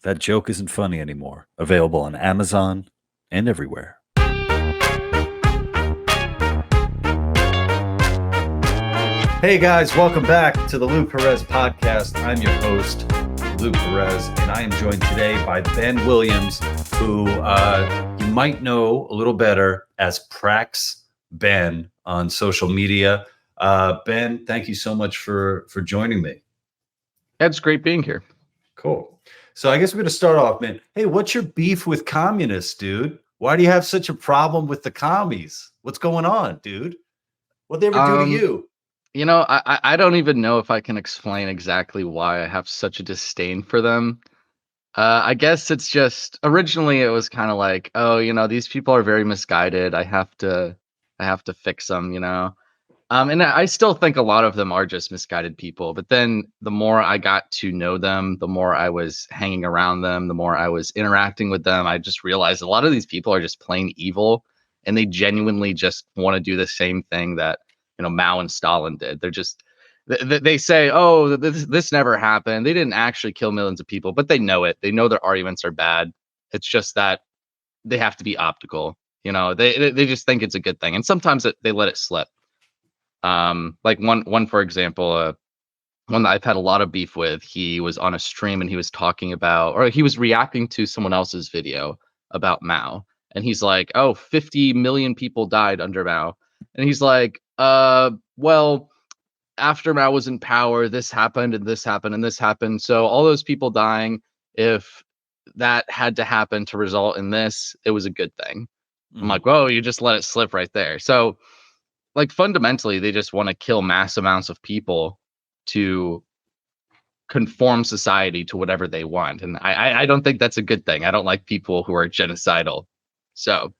That joke isn't funny anymore. Available on Amazon and everywhere. Hey guys, welcome back to the Lou Perez podcast. I'm your host, Lou Perez, and I am joined today by Ben Williams, who you might know a little better as Prax Ben on social media. Ben, thank you so much for joining me. It's great being here. Cool. So I guess we're going to start off, man. Hey, what's your beef with communists, dude? Why do you have such a problem with the commies? What's going on, dude? What'd they ever do to you? You know, I don't even know if I can explain exactly why I have such a disdain for them. I guess it's just originally it was kind of like, oh, these people are very misguided. I have to fix them, and I still think a lot of them are just misguided people. But then the more I got to know them, the more I was hanging around them, the more I was interacting with them, I just realized a lot of these people are just plain evil, and they genuinely just want to do the same thing that Mao and Stalin did. They're just they say, oh, this never happened. They didn't actually kill millions of people, but they know it. They know their arguments are bad. It's just that they have to be optical. They just think it's a good thing, and sometimes they let it slip. Like one for example, one that I've had a lot of beef with. He was on a stream and he was talking about, or he was reacting to someone else's video about Mao, and he's like, oh, 50 million people died under Mao, and he's like, well, after Mao was in power, this happened and this happened and this happened. So all those people dying, if that had to happen to result in this, it was a good thing. I'm like, whoa, you just let it slip right there. So like fundamentally, they just want to kill mass amounts of people to conform society to whatever they want. And I don't think that's a good thing. I don't like people who are genocidal. So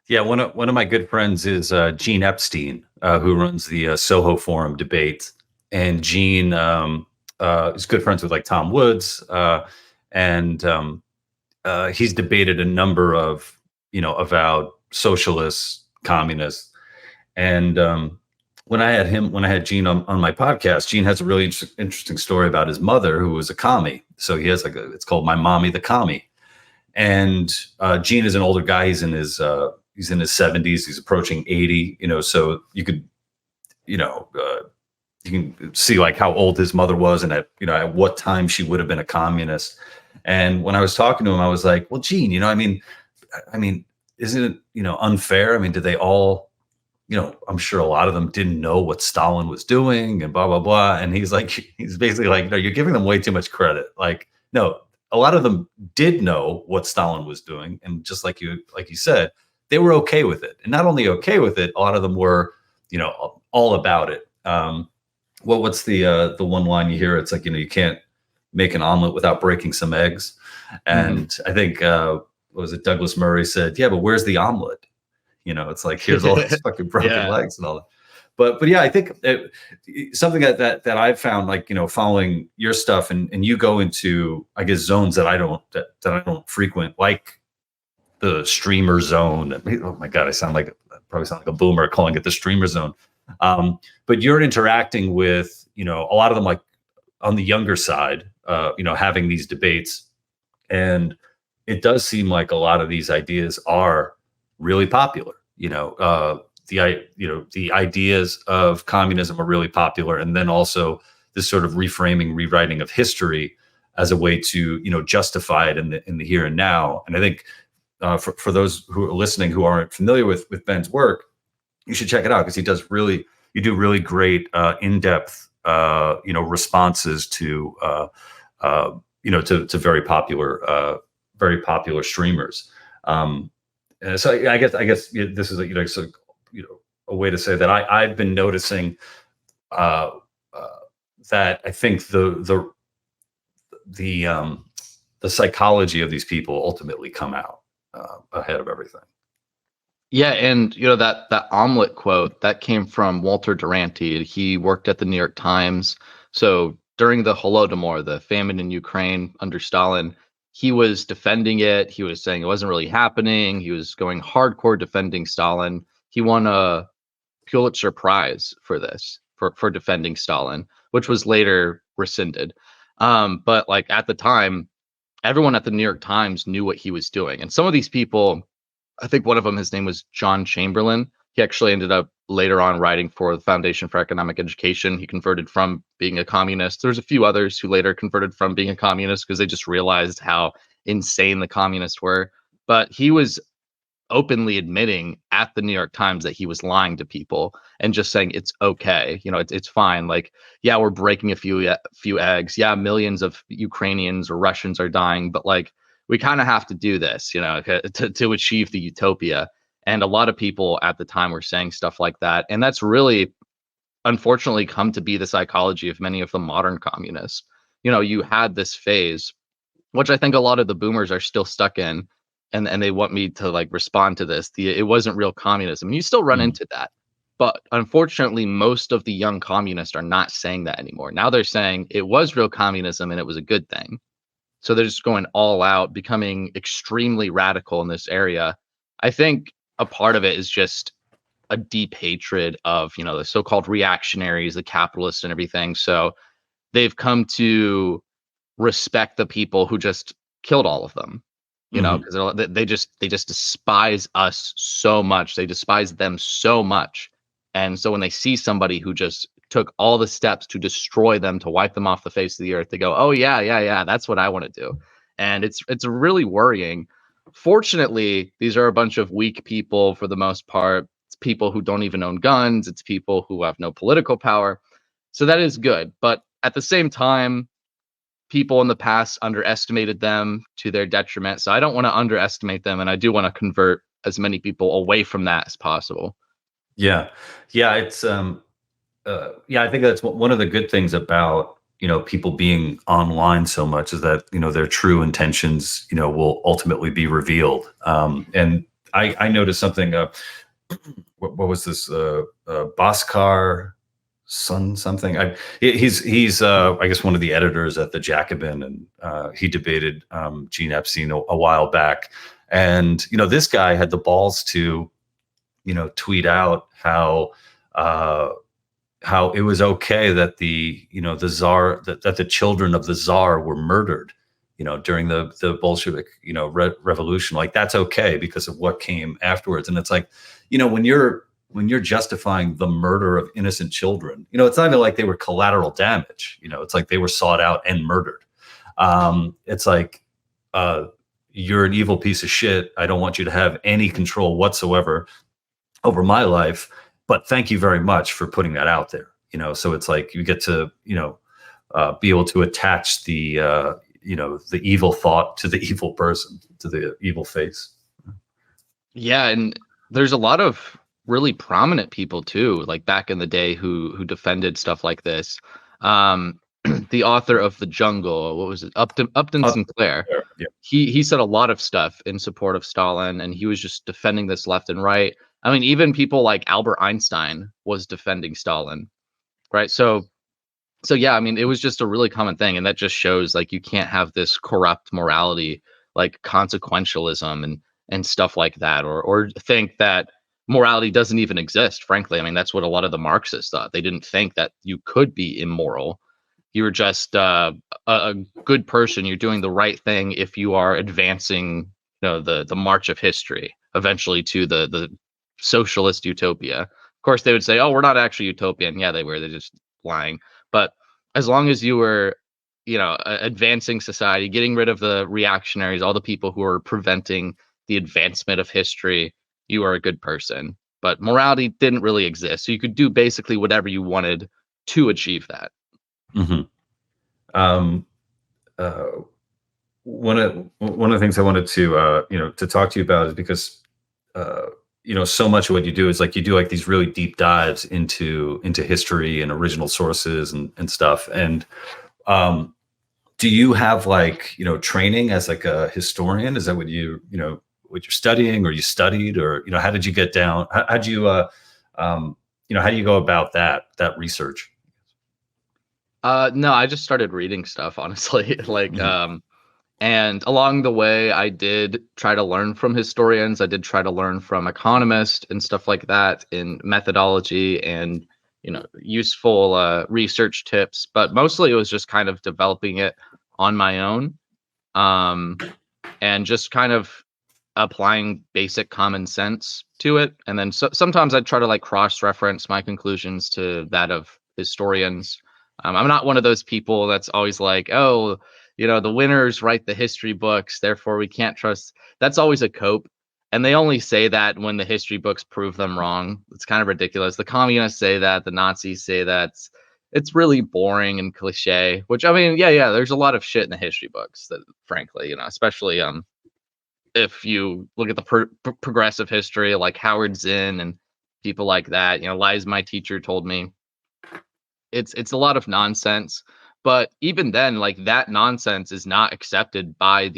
yeah, one of my good friends is Gene Epstein, who runs the Soho Forum debate, and Gene is good friends with like Tom Woods, and he's debated a number of avowed socialists, communists, and when I had Gene on my podcast, Gene has a really interesting story about his mother who was a commie. So he has it's called My Mommy the Commie, and Gene is an older guy. He's in his 70s. He's approaching 80. So you could, you can see like how old his mother was and at what time she would have been a communist. And when I was talking to him, I was like, well, Gene, I mean, isn't it, unfair? I mean, did they all, I'm sure a lot of them didn't know what Stalin was doing and blah, blah, blah. And he's basically like, no, you're giving them way too much credit. Like, no, a lot of them did know what Stalin was doing. And just like you said, they were okay with it. And not only okay with it, a lot of them were, all about it. What's the one line you hear? It's like, you can't make an omelet without breaking some eggs. And I think, what was it? Douglas Murray said, yeah, but where's the omelet? It's like, here's all these fucking broken legs and all that. But yeah, I think something that I've found, like, following your stuff and you go into, I guess, zones that I don't frequent, like the streamer zone. Oh my God, I probably sound like a boomer calling it the streamer zone. But you're interacting with, a lot of them, like on the younger side, having these debates. And it does seem like a lot of these ideas are really popular. The ideas of communism are really popular. And then also this sort of rewriting of history as a way to, justify it in the here and now. And I think for those who are listening who aren't familiar with Ben's work, you should check it out, because you do really great in-depth responses to to very popular streamers. So I guess this is a way to say that I've been noticing that I think the psychology of these people ultimately come out ahead of everything. Yeah, and that omelet quote that came from Walter Duranty. He worked at the New York Times. So during the Holodomor, the famine in Ukraine under Stalin, he was defending it. He was saying it wasn't really happening. He was going hardcore defending Stalin. He won a Pulitzer Prize for this, for defending Stalin, which was later rescinded. But like at the time, everyone at the New York Times knew what he was doing. And some of these people, I think one of them, his name was John Chamberlain. He actually ended up later on writing for the Foundation for Economic Education. He converted from being a communist. There's a few others who later converted from being a communist because they just realized how insane the communists were. But he was openly admitting at the New York Times that he was lying to people and just saying it's okay, it's fine. Like, yeah, we're breaking a few eggs. Yeah, millions of Ukrainians or Russians are dying, but like we kind of have to do this, to achieve the utopia. And a lot of people at the time were saying stuff like that, and that's really unfortunately come to be the psychology of many of the modern communists. You had this phase which I think a lot of the boomers are still stuck in, and they want me to like respond to this. It wasn't real communism. You still run Mm. into that. But unfortunately, most of the young communists are not saying that anymore. Now they're saying it was real communism and it was a good thing. So they're just going all out, becoming extremely radical in this area. I think a part of it is just a deep hatred of, the so-called reactionaries, the capitalists and everything. So they've come to respect the people who just killed all of them, Mhm. because they just despise us so much. They despise them so much. And so when they see somebody who just took all the steps to destroy them, to wipe them off the face of the earth, they go, oh yeah, yeah, yeah, that's what I want to do. And it's really worrying. Fortunately, these are a bunch of weak people for the most part. It's people who don't even own guns, it's people who have no political power. So that is good. But at the same time, people in the past underestimated them to their detriment. So I don't want to underestimate them, and I do want to convert as many people away from that as possible. Yeah. Yeah, yeah, I think that's one of the good things about, people being online so much is that, their true intentions, will ultimately be revealed. And I noticed something, what was this, Bhaskar something. He's I guess one of the editors at the Jacobin, and he debated Gene Epstein a while back. And, this guy had the balls to, tweet out uh, how it was okay that the czar, that the children of the czar were murdered, during the Bolshevik, revolution. Like, that's okay because of what came afterwards. And it's like, when you're justifying the murder of innocent children, it's not even like they were collateral damage. It's like they were sought out and murdered. It's like, uh, you're an evil piece of shit. I don't want you to have any control whatsoever over my life, but thank you very much for putting that out there. So it's like you get to, be able to attach the evil thought to the evil person, to the evil face. Yeah, and there's a lot of really prominent people too, like back in the day who defended stuff like this. Um, the author of The Jungle, what was it? Upton Uh, Sinclair. yeah. He said a lot of stuff in support of Stalin, and he was just defending this left and right. I mean, even people like Albert Einstein was defending Stalin, right? So yeah, I mean, it was just a really common thing, and that just shows like you can't have this corrupt morality, like consequentialism and stuff like that, or think that morality doesn't even exist. Frankly, I mean, that's what a lot of the Marxists thought. They didn't think that you could be immoral. You were just a good person. You're doing the right thing if you are advancing, the march of history eventually to the socialist utopia. Of course, they would say, "Oh, we're not actually utopian." Yeah, they were. They're just lying. But as long as you were, advancing society, getting rid of the reactionaries, all the people who are preventing the advancement of history, you are a good person. But morality didn't really exist. So you could do basically whatever you wanted to achieve that. Hmm. Um, uh, one of the things I wanted to, to talk to you about is because, uh, so much of what you do is like you do like these really deep dives into history and original sources and stuff. And um, do you have like, training as like a historian? Is that what what you're studying, or you studied, or, how did you get down? How'd you, how do you go about that research? No, I just started reading stuff, honestly. Like, Mhm. and along the way, I did try to learn from historians. I did try to learn from economists and stuff like that in methodology and, useful research tips. But mostly it was just kind of developing it on my own. and just kind of applying basic common sense to it. And then sometimes I try to like cross-reference my conclusions to that of historians. I'm not one of those people that's always like, oh, the winners write the history books, therefore we can't trust. That's always a cope. And they only say that when the history books prove them wrong. It's kind of ridiculous. The communists say that, the Nazis say that. It's really boring and cliche, which I mean, yeah, there's a lot of shit in the history books that, frankly, especially if you look at the progressive history, like Howard Zinn and people like that, Lies My Teacher Told Me, it's a lot of nonsense. But even then, like, that nonsense is not accepted by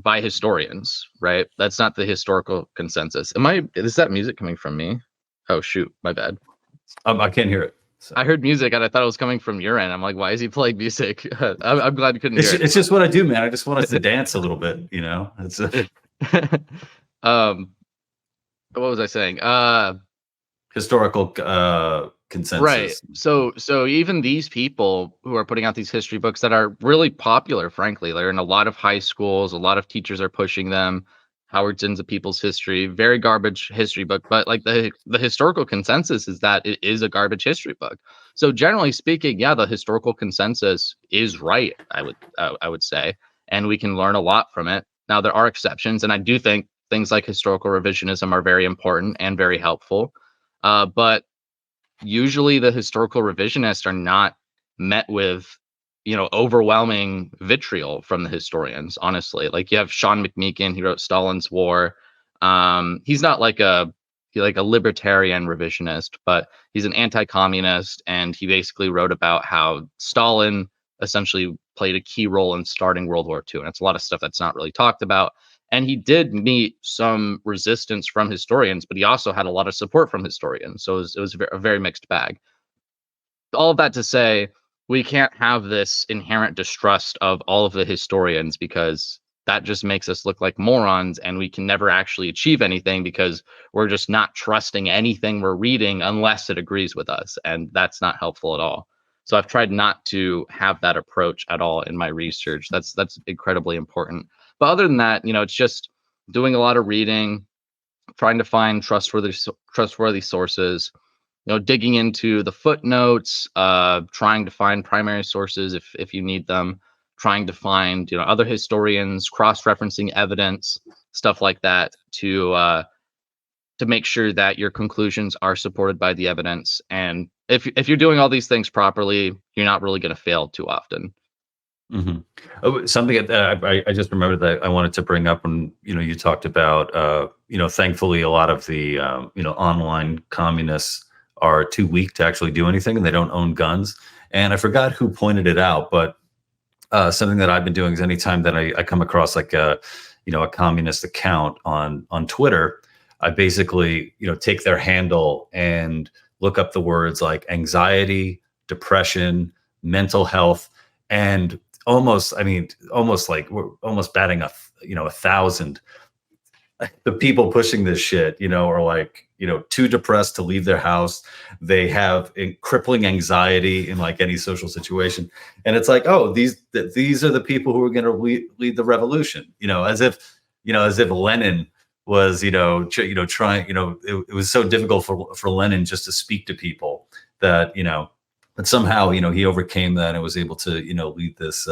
historians, right? That's not the historical consensus. Is that music coming from me? Oh shoot, my bad. I can't hear it. So. I heard music and I thought it was coming from your end. I'm like, why is he playing music? I'm glad you couldn't hear it. It's just what I do, man. I just want us to dance a little bit, It's what was I saying? Historical consensus. Right. So even these people who are putting out these history books that are really popular, frankly, they're in a lot of high schools, a lot of teachers are pushing them. Howard Zinn's A People's History, very garbage history book, but like the historical consensus is that it is a garbage history book. So generally speaking, yeah, the historical consensus is right, I would say, and we can learn a lot from it. Now there are exceptions, and I do think things like historical revisionism are very important and very helpful. But usually the historical revisionists are not met with overwhelming vitriol from the historians, honestly. Like, you have Sean McMeekin, he wrote Stalin's War. He's not like a libertarian revisionist, but he's an anti-communist, and he basically wrote about how Stalin essentially played a key role in starting World War II. And it's a lot of stuff that's not really talked about. And he did meet some resistance from historians, but he also had a lot of support from historians. So it was a very mixed bag. All of that to say, we can't have this inherent distrust of all of the historians, because that just makes us look like morons, and we can never actually achieve anything because we're just not trusting anything we're reading unless it agrees with us. And that's not helpful at all. So I've tried not to have that approach at all in my research. That's incredibly important. But other than that, it's just doing a lot of reading, trying to find trustworthy sources, digging into the footnotes, trying to find primary sources if you need them, trying to find other historians, cross-referencing evidence, stuff like that, to make sure that your conclusions are supported by the evidence. And if you're doing all these things properly, you're not really going to fail too often. Mm-hmm. Oh, something that I just remembered that I wanted to bring up when you talked about thankfully a lot of the online communists are too weak to actually do anything, and they don't own guns. And I forgot who pointed it out, but something that I've been doing is anytime that I come across like a communist account on Twitter, I basically take their handle and look up the words like anxiety, depression, mental health, and almost like we're almost batting 1,000. The people pushing this shit, are like, too depressed to leave their house. They have crippling anxiety in like any social situation. And it's like, oh, these are the people who are going to lead the revolution, as if Lenin was, trying, it was so difficult for Lenin just to speak to people that, but somehow, he overcame that and was able to, lead this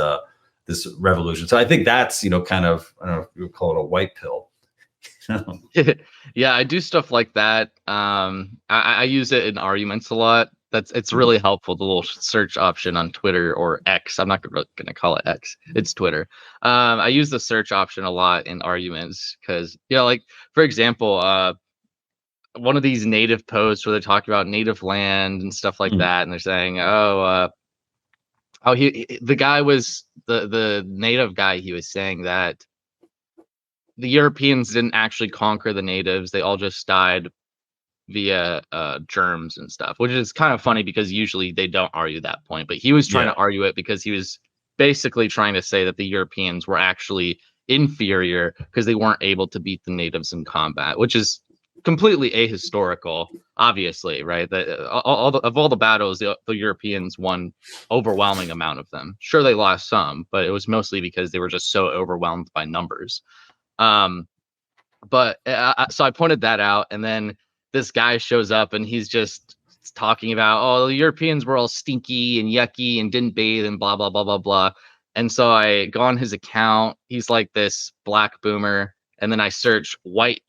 revolution. So I think that's, kind of, I don't know if you would call it a white pill. Yeah, I do stuff like that. I use it in arguments a lot. It's really helpful. The little search option on Twitter or X. I'm not going to call it X. It's Twitter. I use the search option a lot in arguments because, like, for example, one of these native posts where they're talking about native land and stuff like that, and they're saying, the guy was the native guy. He was saying that the Europeans didn't actually conquer the natives. They all just died via germs and stuff, which is kind of funny because usually they don't argue that point. But he was trying to argue it because he was basically trying to say that the Europeans were actually inferior because they weren't able to beat the natives in combat, which is completely ahistorical, obviously, right? Of all the battles, the Europeans won overwhelming amount of them. Sure, they lost some, but it was mostly because they were just so overwhelmed by numbers. So I pointed that out, and then this guy shows up, and he's just talking about, oh, the Europeans were all stinky and yucky and didn't bathe and blah blah blah blah blah. And so I go on his account. He's like this black boomer, and then I search white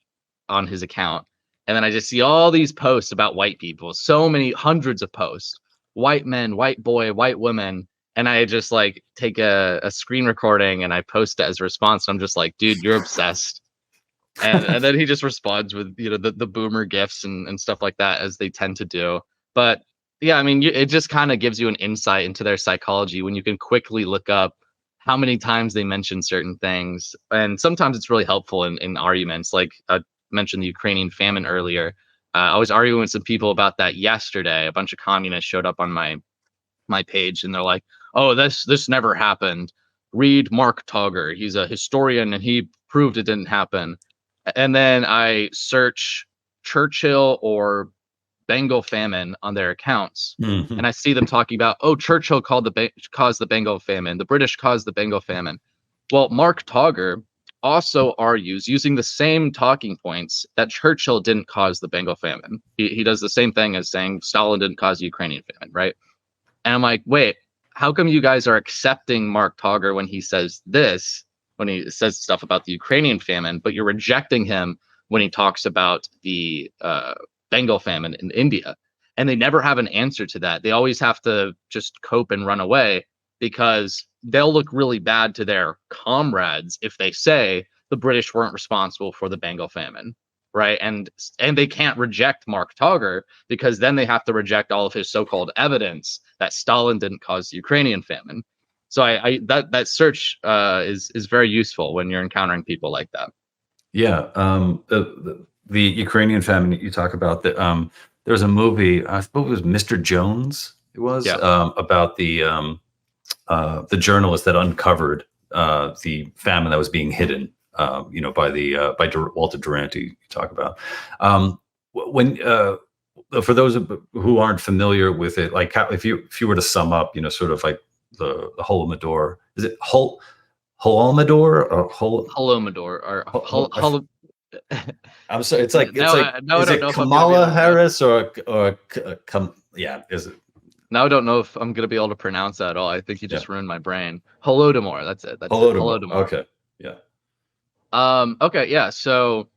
on his account, and then I just see all these posts about white people. So many hundreds of posts, white men, white boy, white women. And I just like take a screen recording and I post it as a response. I'm just like, dude, you're obsessed. And then he just responds with, you know, the boomer gifs and stuff like that, as they tend to do. But yeah, I mean, it just kind of gives you an insight into their psychology when you can quickly look up how many times they mention certain things. And sometimes it's really helpful in arguments. Like I mentioned the Ukrainian famine earlier. I was arguing with some people about that yesterday. A bunch of communists showed up on my page, and they're like, oh, this never happened. Read Mark Togger. He's a historian and he proved it didn't happen. And then I search Churchill or Bengal famine on their accounts, Mhm. and I see them talking about, oh, Churchill caused the Bengal famine. The British caused the Bengal famine. Well, Mark Togger also argues, using the same talking points, that Churchill didn't cause the Bengal famine. He does the same thing as saying Stalin didn't cause the Ukrainian famine, right? And I'm like, wait, how come you guys are accepting Mark Togger when he says this, when he says stuff about the Ukrainian famine, but you're rejecting him when he talks about the Bengal famine in India? And they never have an answer to that. They always have to just cope and run away, because they'll look really bad to their comrades if they say the British weren't responsible for the Bengal famine, right? And they can't reject Mark Togger, because then they have to reject all of his so-called evidence that Stalin didn't cause the Ukrainian famine. So that search is very useful when you're encountering people like that. Yeah, the Ukrainian famine you talk about. There was a movie, I suppose it was Mr. Jones. It was Yeah. about the journalist that uncovered the famine that was being hidden, by Walter Duranty. You talk about when for those who aren't familiar with it, like if you were to sum up, sort of like the Holodomor, is it Holodomor or Holodomor or I'm sorry. It's like now I is don't it know if I'm gonna be Kamala able to Harris yeah? Is it? now I don't know if I'm gonna be able to pronounce that at all. I think you Yeah, just ruined my brain. Holodomor. That's it. Holodomor. Holodomor. Okay. Yeah. Okay. Yeah. So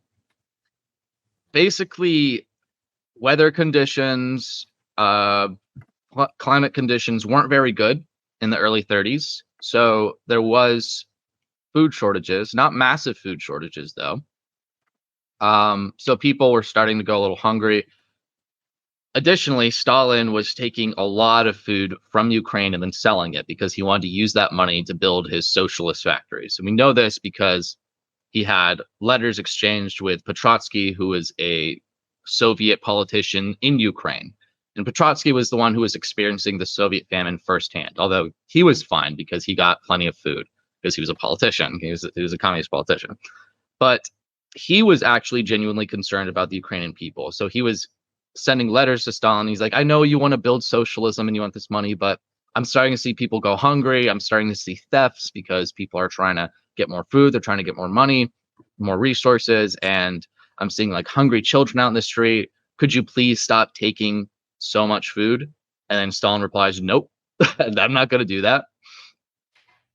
basically, weather conditions, climate conditions weren't very good in the early 30s. So there was food shortages, not massive food shortages though. So people were starting to go a little hungry. Additionally, Stalin was taking a lot of food from Ukraine and then selling it, because he wanted to use that money to build his socialist factories. And we know this because he had letters exchanged with Petrotsky, who was a Soviet politician in Ukraine. And Petrotsky was the one who was experiencing the Soviet famine firsthand, although he was fine because he got plenty of food because he was a politician. He was a communist politician. But he was actually genuinely concerned about the Ukrainian people. So he was sending letters to Stalin. He's like, I know you want to build socialism and you want this money, but I'm starting to see people go hungry. I'm starting to see thefts because people are trying to get more food. They're trying to get more money, more resources. And I'm seeing like hungry children out in the street. Could you please stop taking so much food? And then Stalin replies, nope, I'm not going to do that.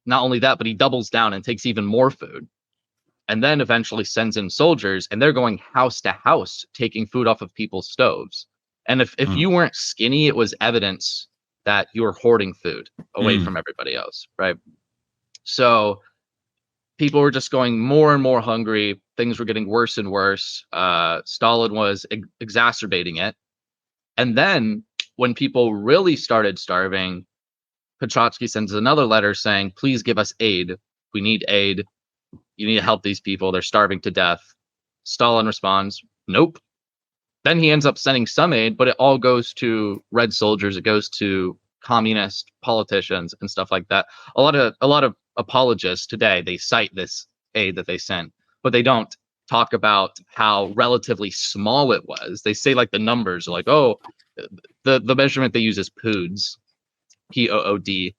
Not only that, but he doubles down and takes even more food. And then eventually sends in soldiers, and they're going house to house taking food off of people's stoves. And if you weren't skinny, it was evidence that you were hoarding food away from everybody else, right? So people were just going more and more hungry. Things were getting worse and worse. Stalin was exacerbating it. And then when people really started starving, Petrotsky sends another letter saying, please give us aid. We need aid. You need to help these people. They're starving to death. Stalin responds, nope. Then he ends up sending some aid, but it all goes to red soldiers. It goes to communist politicians and stuff like that. A lot of apologists today, they cite this aid that they sent, but they don't talk about how relatively small it was. They say like the numbers are like, oh, the measurement they use is poods, POOD.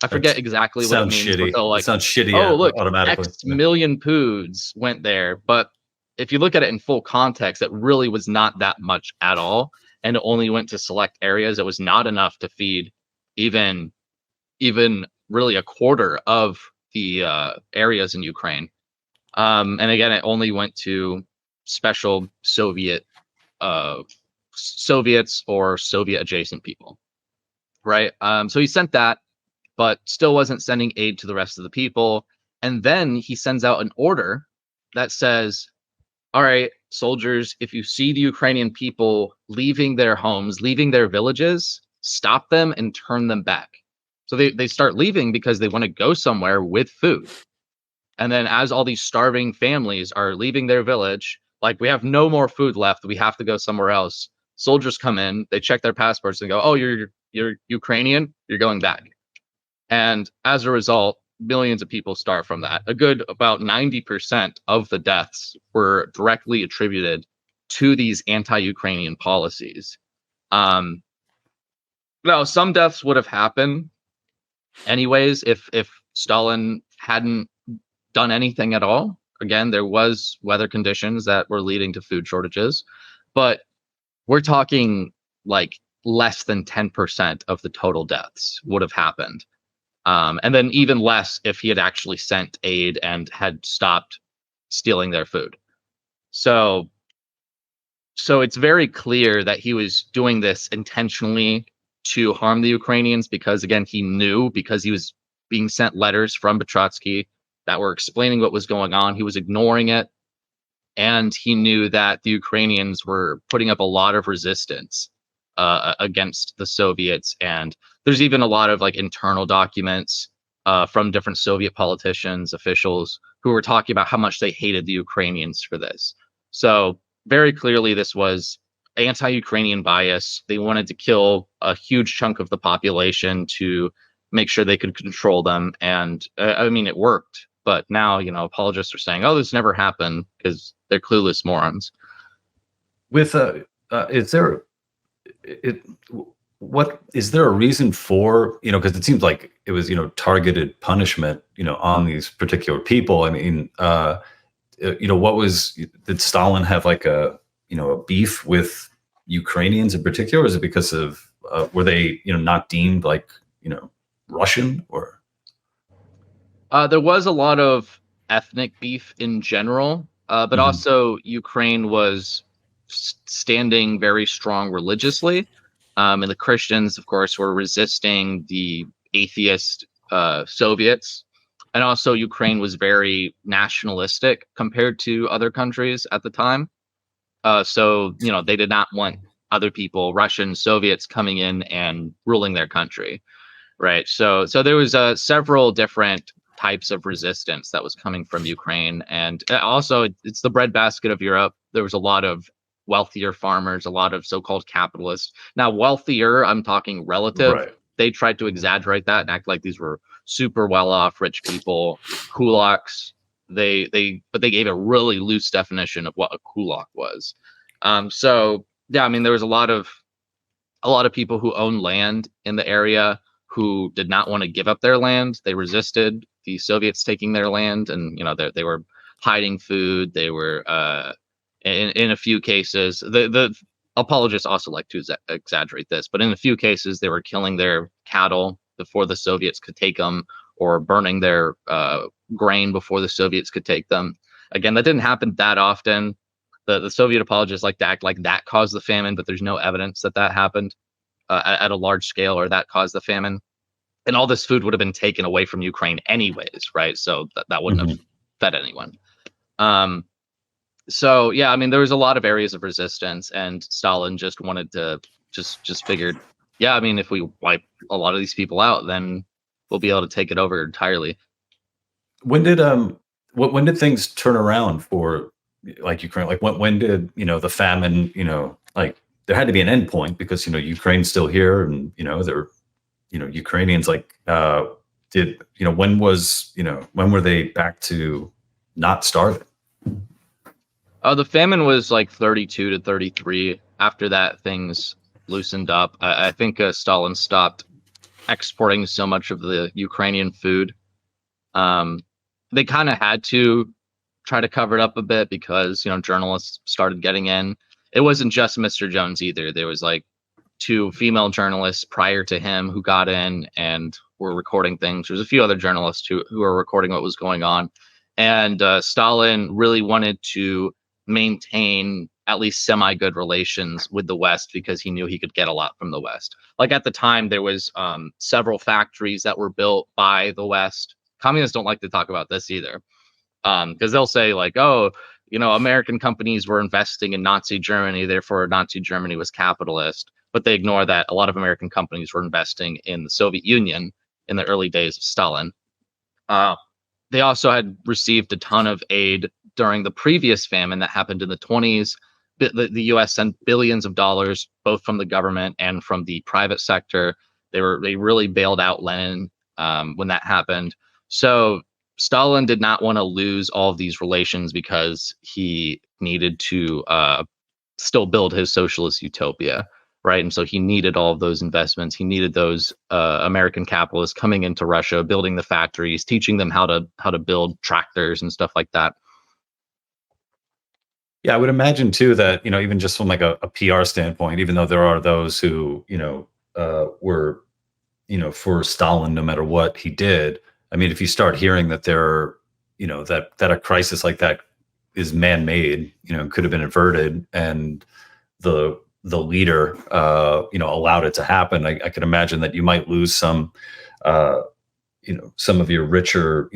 I forget That exactly what it sounds means, but shitty. they'll It like, sounds shitty oh, look, automatically. X million poods went there. But if you look at it in full context, it really was not that much at all. And it only went to select areas. It was not enough to feed even really a quarter of the areas in Ukraine. And again, it only went to special Soviets or Soviet adjacent people, right? So he sent that, but still wasn't sending aid to the rest of the people. And then he sends out an order that says, all right, soldiers, if you see the Ukrainian people leaving their homes, leaving their villages, stop them and turn them back. So they start leaving because they want to go somewhere with food. And then as all these starving families are leaving their village, like we have no more food left, we have to go somewhere else. Soldiers come in, they check their passports and go, "Oh, you're Ukrainian, you're going back." And as a result, millions of people starve from that. A good about 90% of the deaths were directly attributed to these anti-Ukrainian policies. Um, Now, some deaths would have happened anyways if Stalin hadn't done anything at all. Again, there was weather conditions that were leading to food shortages, but we're talking like less than 10% of the total deaths would have happened. And then even less if he had actually sent aid and had stopped stealing their food. So it's very clear that he was doing this intentionally to harm the Ukrainians because again, he knew because he was being sent letters from Trotsky that were explaining what was going on. He was ignoring it. And he knew that the Ukrainians were putting up a lot of resistance against the Soviets. And there's even a lot of like internal documents from different Soviet politicians, officials who were talking about how much they hated the Ukrainians for this. So very clearly, this was anti-Ukrainian bias. They wanted to kill a huge chunk of the population to make sure they could control them. And I mean, it worked. But now, apologists are saying, "Oh, this never happened," because they're clueless morons. With is there it? What is there a reason for because it seems like it was targeted punishment on these particular people. I mean, what was did Stalin have like a a beef with Ukrainians in particular? Or is it because of were they not deemed like Russian or? There was a lot of ethnic beef in general, but Mhm. also Ukraine was standing very strong religiously. And the Christians, of course, were resisting the atheist Soviets. And also, Ukraine was very nationalistic compared to other countries at the time. So, they did not want other people, Russian Soviets, coming in and ruling their country. Right. So there was several different types of resistance that was coming from Ukraine, and also it's the breadbasket of Europe. There was a lot of wealthier farmers, a lot of so-called capitalists. Now, wealthier, I'm talking relative. Right. They tried to exaggerate that and act like these were super well-off rich people, kulaks. But they gave a really loose definition of what a kulak was. So yeah, I mean there was a lot of people who owned land in the area who did not want to give up their land. They resisted the Soviets taking their land, and they were hiding food. They were in a few cases the apologists also like to exaggerate this, but in a few cases they were killing their cattle before the Soviets could take them, or burning their grain before the Soviets could take them. Again, that didn't happen that often. The Soviet apologists like to act like that caused the famine, but there's no evidence that that happened at a large scale or that caused the famine. And all this food would have been taken away from Ukraine anyways, right? So that wouldn't have Mhm. fed anyone. Um, so yeah, I mean, there was a lot of areas of resistance, and Stalin just wanted to just figured, yeah, I mean, if we wipe a lot of these people out, then we'll be able to take it over entirely. When did when did things turn around for like Ukraine? Like when did the famine? Like there had to be an end point because Ukraine's still here, and they're Ukrainians like did when was when were they back to not starving? The famine was like 32 to 33. After that, things loosened up. I think Stalin stopped exporting so much of the Ukrainian food. Um, they kind of had to try to cover it up a bit because journalists started getting in. It wasn't just Mr. Jones either. There was like two female journalists prior to him who got in and were recording things. There's a few other journalists who were recording what was going on, and Stalin really wanted to maintain at least semi-good relations with the West because he knew he could get a lot from the West. Like at the time, there was several factories that were built by the West. Communists don't like to talk about this either, because they'll say like, oh, American companies were investing in Nazi Germany, therefore Nazi Germany was capitalist. But they ignore that a lot of American companies were investing in the Soviet Union in the early days of Stalin. They also had received a ton of aid during the previous famine that happened in the 20s. The U.S. sent billions of dollars, both from the government and from the private sector. They really bailed out Lenin when that happened. So Stalin did not want to lose all of these relations because he needed to still build his socialist utopia, right? And so he needed all of those investments. He needed those American capitalists coming into Russia, building the factories, teaching them how to build tractors and stuff like that. Yeah, I would imagine too that even just from like a PR standpoint, even though there are those who were for Stalin no matter what he did. I mean, if you start hearing that there are that a crisis like that is man-made, could have been averted, and the leader allowed it to happen, I could imagine that you might lose some some of your richer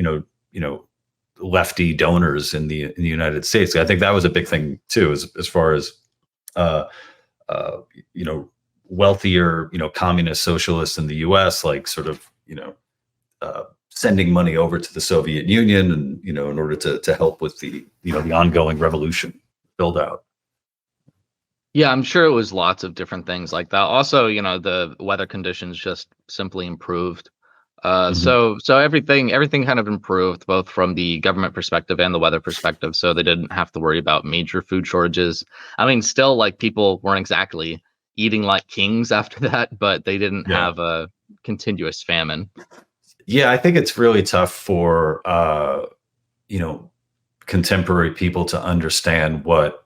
lefty donors in the United States. I think that was a big thing too, as far as uh, uh, wealthier communist socialists in the U.S. like sort of sending money over to the Soviet Union, and in order to help with the the ongoing revolution build out. Yeah, I'm sure it was lots of different things like that. Also, the weather conditions just simply improved. Mhm. So everything kind of improved both from the government perspective and the weather perspective. So they didn't have to worry about major food shortages. I mean, still like people weren't exactly eating like kings after that, but they didn't Yeah. have a continuous famine. Yeah, I think it's really tough for you know contemporary people to understand what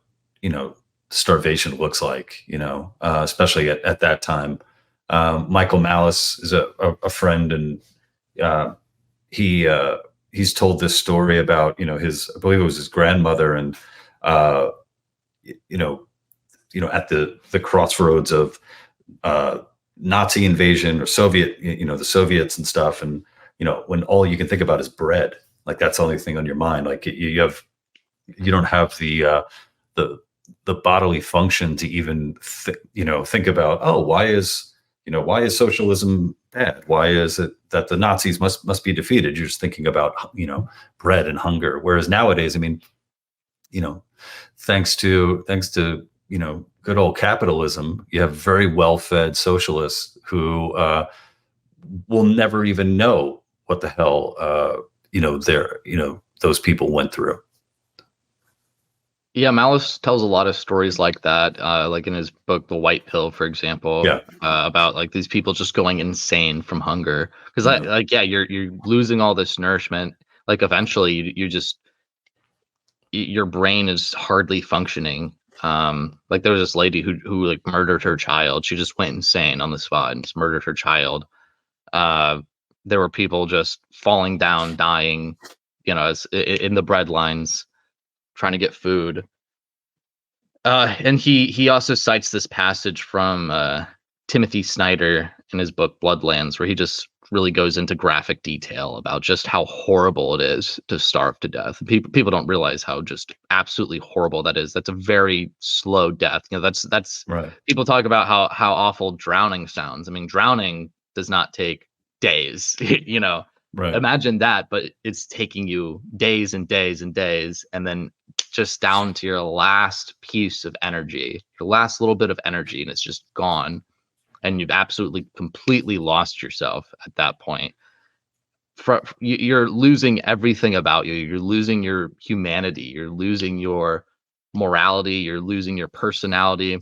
starvation looks like. Especially at that time. Michael Malice is a friend, and uh, he's told this story about his, I believe it was his grandmother, and uh, you know at the crossroads of uh, Nazi invasion or Soviet, the Soviets and stuff, and when all you can think about is bread, like that's the only thing on your mind. Like you don't have the the bodily function to even think about, oh, why is socialism bad? Why is it that the Nazis must be defeated? You're just thinking about bread and hunger. Whereas nowadays, I mean, you know, thanks to good old capitalism, you have very well fed socialists who will never even know what the hell those people went through. Yeah, Malice tells a lot of stories like that, like in his book The White Pill, for example, Yeah. about like these people just going insane from hunger. Because Yeah. you're losing all this nourishment. Like eventually, you just your brain is hardly functioning. Like there was this lady who like murdered her child. She just went insane on the spot and just murdered her child. Uh, there were people just falling down, dying, in the bread lines, trying to get food. And he also cites this passage from Timothy Snyder in his book Bloodlands, where he just really goes into graphic detail about just how horrible it is to starve to death. People don't realize how just absolutely horrible that is. That's a very slow death. That's Right. people talk about how awful drowning sounds. I mean, drowning does not take days. Right. Imagine that, but it's taking you days and days and days, and then just down to your last piece of energy, your last little bit of energy, and it's just gone. And you've absolutely completely lost yourself at that point. You're losing everything about you. You're losing your humanity. You're losing your morality, you're losing your personality.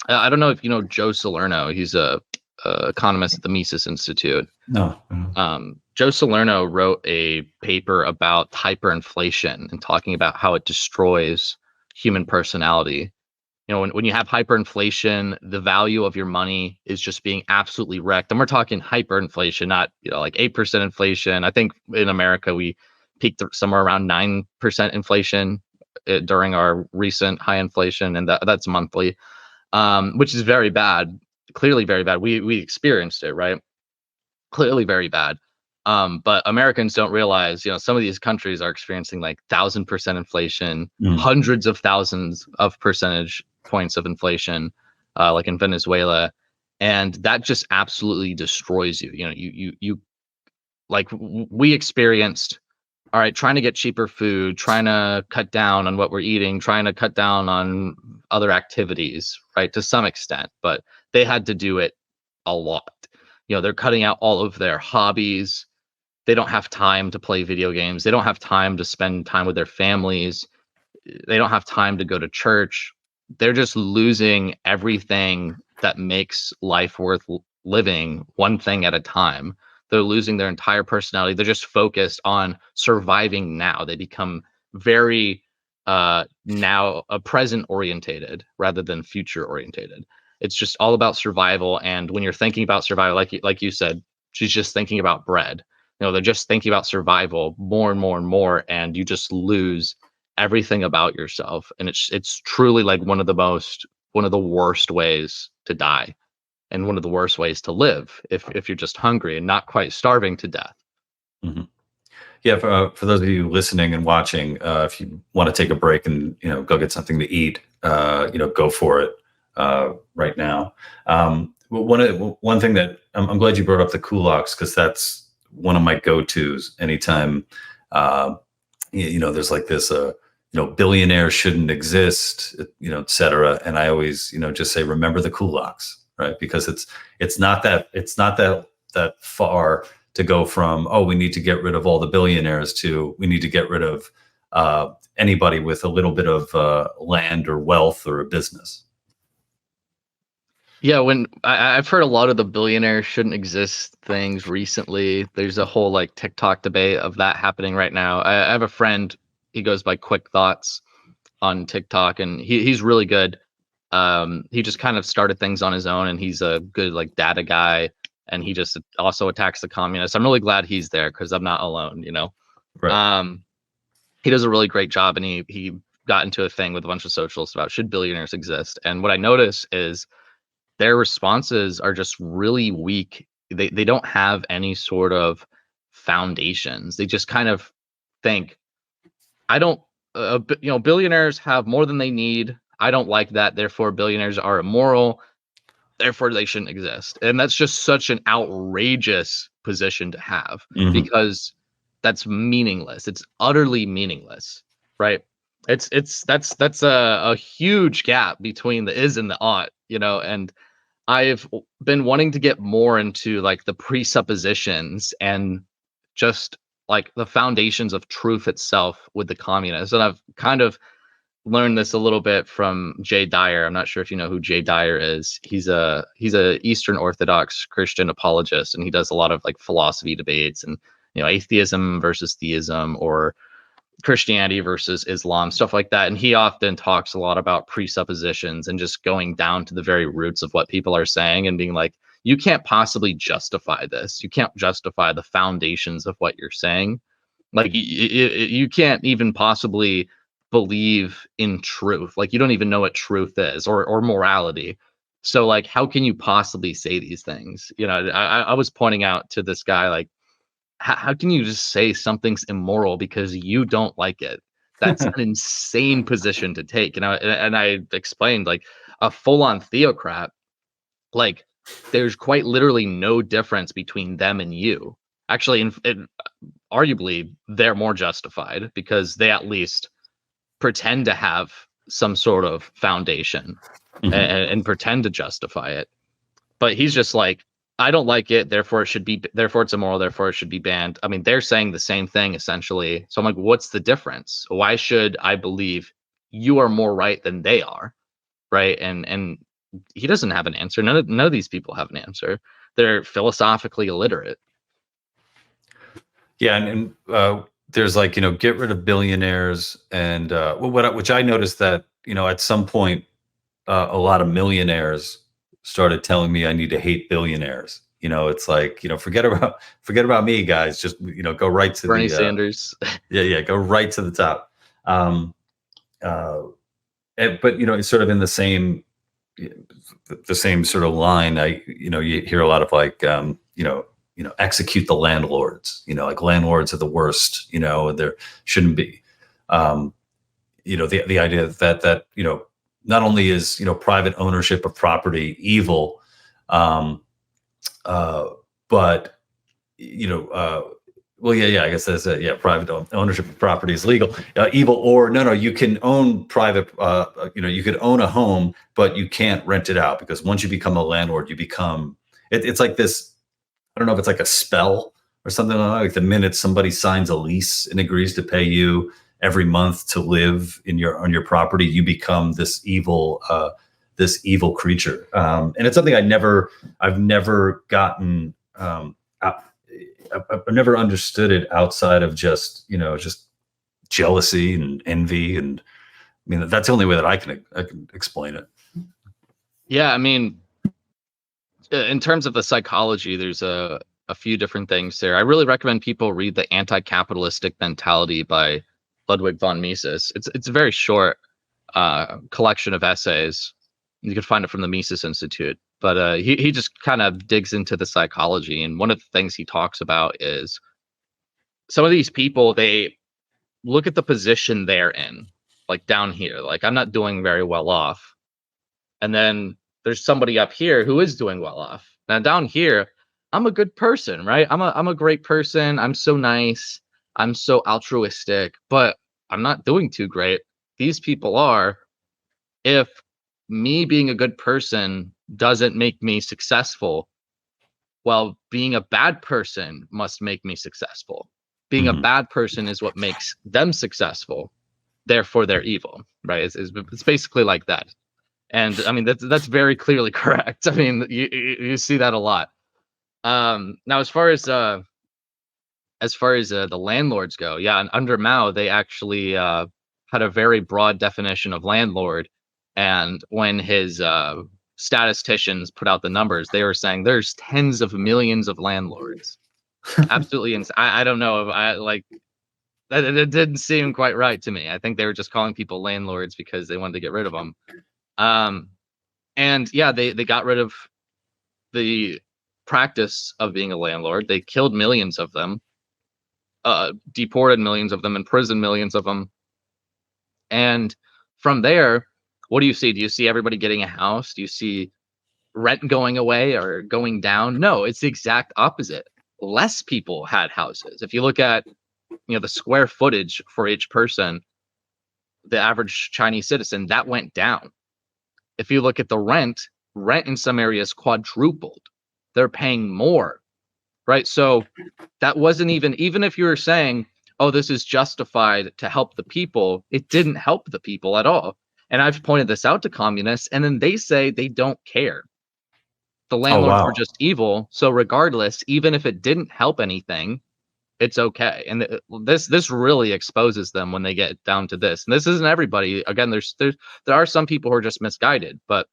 I don't know if you know Joe Salerno. He's a economist at the Mises Institute. No. Joe Salerno wrote a paper about hyperinflation and talking about how it destroys human personality. You know, when you have hyperinflation, the value of your money is just being absolutely wrecked. And we're talking hyperinflation, not, you know, like 8% inflation. I think in America we peaked somewhere around 9% inflation during our recent high inflation, and that's monthly, which is very bad. Clearly very bad. We experienced it, right? Clearly very bad. But Americans don't realize, you know, some of these countries are experiencing like 1,000% inflation, hundreds of thousands of percentage points of inflation, like in Venezuela, and that just absolutely destroys you. You know, you like we experienced. All right, trying to get cheaper food, trying to cut down on what we're eating, trying to cut down on other activities, right, to some extent, but they had to do it a lot. You know, they're cutting out all of their hobbies. They don't have time to play video games. They don't have time to spend time with their families. They don't have time to go to church. They're just losing everything that makes life worth living, one thing at a time. They're losing their entire personality. They're just focused on surviving now. They become very now present orientated rather than future orientated. It's just all about survival. And when you're thinking about survival, like you said, she's just thinking about bread. You know, they're just thinking about survival more and more and more, and you just lose everything about yourself. And it's truly like one of the worst ways to die, and one of the worst ways to live if you're just hungry and not quite starving to death. Mm-hmm. Yeah, for those of you listening and watching, if you want to take a break and go get something to eat, go for it right now. One thing that I'm glad you brought up the kulaks, because that's one of my go-tos anytime there's like this billionaires shouldn't exist, et cetera. And I always just say, remember the kulaks, right? Because it's not that far to go from, oh, we need to get rid of all the billionaires to we need to get rid of anybody with a little bit of land or wealth or a business. Yeah, when I've heard a lot of the billionaires shouldn't exist things recently. There's a whole like TikTok debate of that happening right now. I have a friend, he goes by Quick Thoughts on TikTok, and he's really good. He just kind of started things on his own, and he's a good like data guy, and he just also attacks the communists. I'm really glad he's there because I'm not alone, Right. He does a really great job, and he got into a thing with a bunch of socialists about should billionaires exist. And what I notice is their responses are just really weak. They don't have any sort of foundations. They just kind of think, I don't, billionaires have more than they need. I don't like that. Therefore, billionaires are immoral. Therefore, they shouldn't exist. And that's just such an outrageous position to have, Mm-hmm. because that's meaningless. It's utterly meaningless, right? That's a huge gap between the is and the ought, and I've been wanting to get more into like the presuppositions and just like the foundations of truth itself with the communists. And I've kind of learned this a little bit from Jay Dyer. I'm not sure if you know who Jay Dyer is. He's a Eastern Orthodox Christian apologist, and he does a lot of like philosophy debates and atheism versus theism, or Christianity versus Islam, stuff like that. And he often talks a lot about presuppositions and just going down to the very roots of what people are saying and being like, you can't possibly justify this. You can't justify the foundations of what you're saying. Like you can't even possibly believe in truth. Like you don't even know what truth is, or morality. So like, how can you possibly say these things? I was pointing out to this guy, like, how can you just say something's immoral because you don't like it? That's an insane position to take. And I explained, like, a full-on theocrat, like, there's quite literally no difference between them and you. Actually, arguably, they're more justified because they at least pretend to have some sort of foundation, Mm-hmm. and pretend to justify it. But he's just like, I don't like it, therefore it's immoral, therefore it should be banned. I mean, they're saying the same thing essentially. So I'm like, what's the difference? Why should I believe you are more right than they are, right? And he doesn't have an answer. None of these people have an answer. They're philosophically illiterate. Yeah, and there's like, get rid of billionaires, and which I noticed that, at some point, a lot of millionaires started telling me I need to hate billionaires. It's like, forget about me, guys. Just, go right to Bernie the Sanders. yeah, go right to the top. Uh, but it's sort of in the same sort of line. You hear a lot of like, execute the landlords. Like landlords are the worst. There shouldn't be. The idea that not only is private ownership of property evil, but well, yeah, I guess that's it. Yeah, private ownership of property is legal, evil, or no, you can own private. You could own a home, but you can't rent it out, because once you become a landlord, you become. It's like this. I don't know if it's like a spell or something like that. Like the minute somebody signs a lease and agrees to pay you every month to live on your property, you become this evil creature. And it's something I've never gotten. I've never understood it outside of just jealousy and envy, and I mean that's the only way that I can explain it. Yeah, I mean, in terms of the psychology, there's a few different things there. I really recommend people read The Anti-Capitalistic Mentality by Ludwig von Mises. It's a very short collection of essays. You can find it from the Mises Institute. But he just kind of digs into the psychology. And one of the things he talks about is some of these people, they look at the position they're in, like down here, like I'm not doing very well off. And then there's somebody up here who is doing well off. Now down here, I'm a good person, right? I'm a great person. I'm so nice. I'm so altruistic, but I'm not doing too great. These people are. If me being a good person doesn't make me successful, well, being a bad person must make me successful. Being a bad person is what makes them successful. Therefore, they're evil, right? It's basically like that. And I mean, that's very clearly correct. I mean, you see that a lot. Now, as far as the landlords go, yeah, and under Mao, they actually had a very broad definition of landlord. And when his statisticians put out the numbers, they were saying there's tens of millions of landlords. Absolutely insane. I don't know if I like that. It didn't seem quite right to me. I think they were just calling people landlords because they wanted to get rid of them. And yeah, they got rid of the practice of being a landlord. They killed millions of them, deported millions of them, imprisoned millions of them. And from there, what do you see? Do you see everybody getting a house? Do you see rent going away or going down? No, it's the exact opposite. Less people had houses. If you look at the square footage for each person, the average Chinese citizen, that went down. If you look at the rent in some areas quadrupled. They're paying more, right? So that wasn't even if you were saying, oh, this is justified to help the people, it didn't help the people at all. And I've pointed this out to communists, and then they say they don't care. The Oh, landlords were wow. just evil. So regardless, even if it didn't help anything, it's okay. And this really exposes them when they get down to this. And this isn't everybody. Again, there are some people who are just misguided, but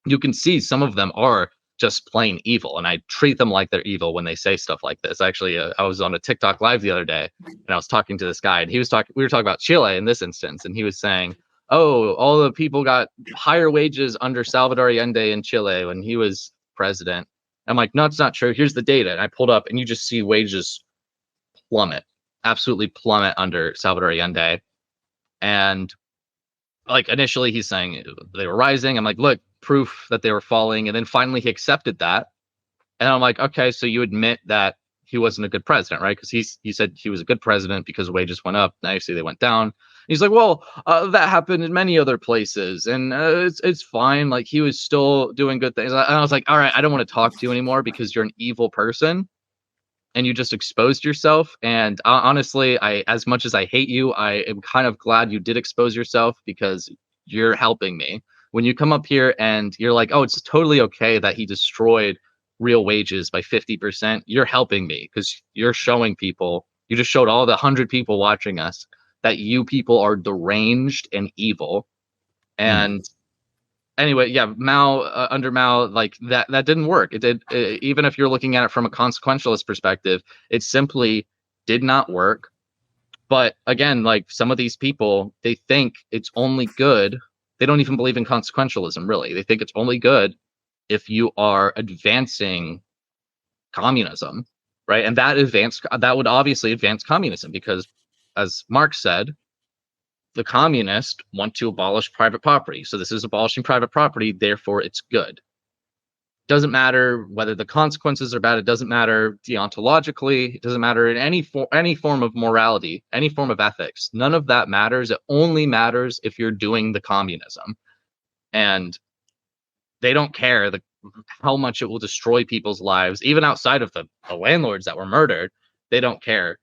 you can see some of them are just plain evil, and I treat them like they're evil when they say stuff like this. Actually, I was on a TikTok live the other day, and I was talking to this guy, and we were talking about Chile in this instance, and he was saying, "Oh, all the people got higher wages under Salvador Allende in Chile when he was president." I'm like, "No, it's not true. Here's the data." And I pulled up, and you just see wages plummet, absolutely plummet under Salvador Allende, and like initially he's saying they were rising. I'm like, look, proof that they were falling. And then finally he accepted that. And I'm like, okay, so you admit that he wasn't a good president, right? Because he said he was a good president because wages went up. Now you see they went down. And he's like, well, that happened in many other places, and it's fine. Like he was still doing good things. And I was like, all right, I don't want to talk to you anymore because you're an evil person. and you just exposed yourself. And honestly, as much as I hate you, I am kind of glad you did expose yourself, because you're helping me. When you come up here and you're like, oh, it's totally okay that he destroyed real wages by 50%, you're helping me, because you're showing people, you just showed all the 100 people watching us that you people are deranged and evil. And anyway, yeah, Mao, under Mao, like that didn't work. It did, even if you're looking at it from a consequentialist perspective, it simply did not work. But again, like, some of these people, they think it's only good. They don't even believe in consequentialism, really. They think it's only good if you are advancing communism, right? And that would obviously advance communism, because, as Marx said, the communists want to abolish private property. So this is abolishing private property, therefore it's good. Doesn't matter whether the consequences are bad. It doesn't matter deontologically. It doesn't matter in any form of morality, any form of ethics. None of that matters. It only matters if you're doing the communism. And they don't care how much it will destroy people's lives, even outside of the landlords that were murdered. They don't care.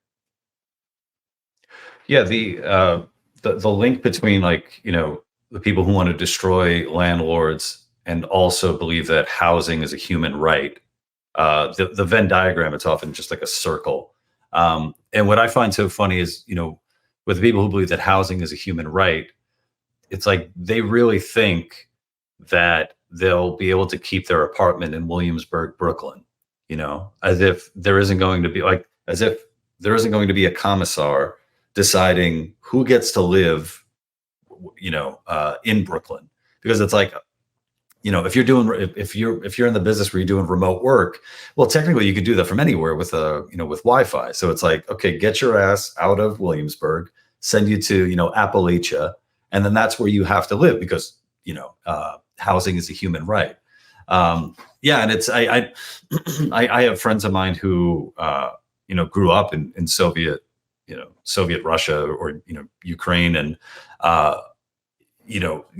Yeah, the link between, like, the people who want to destroy landlords and also believe that housing is a human right. The Venn diagram, it's often just like a circle. And what I find so funny is, with the people who believe that housing is a human right, it's like they really think that they'll be able to keep their apartment in Williamsburg, Brooklyn, as if there isn't going to be a commissar deciding who gets to live, in Brooklyn. Because it's like, if you're in the business where you're doing remote work, well, technically you could do that from anywhere with with Wi-Fi. So it's like, okay, get your ass out of Williamsburg, send you to, Appalachia, and then that's where you have to live, because, housing is a human right. Yeah. And it's, I have friends of mine who, grew up in Soviet Russia, or, Ukraine. And,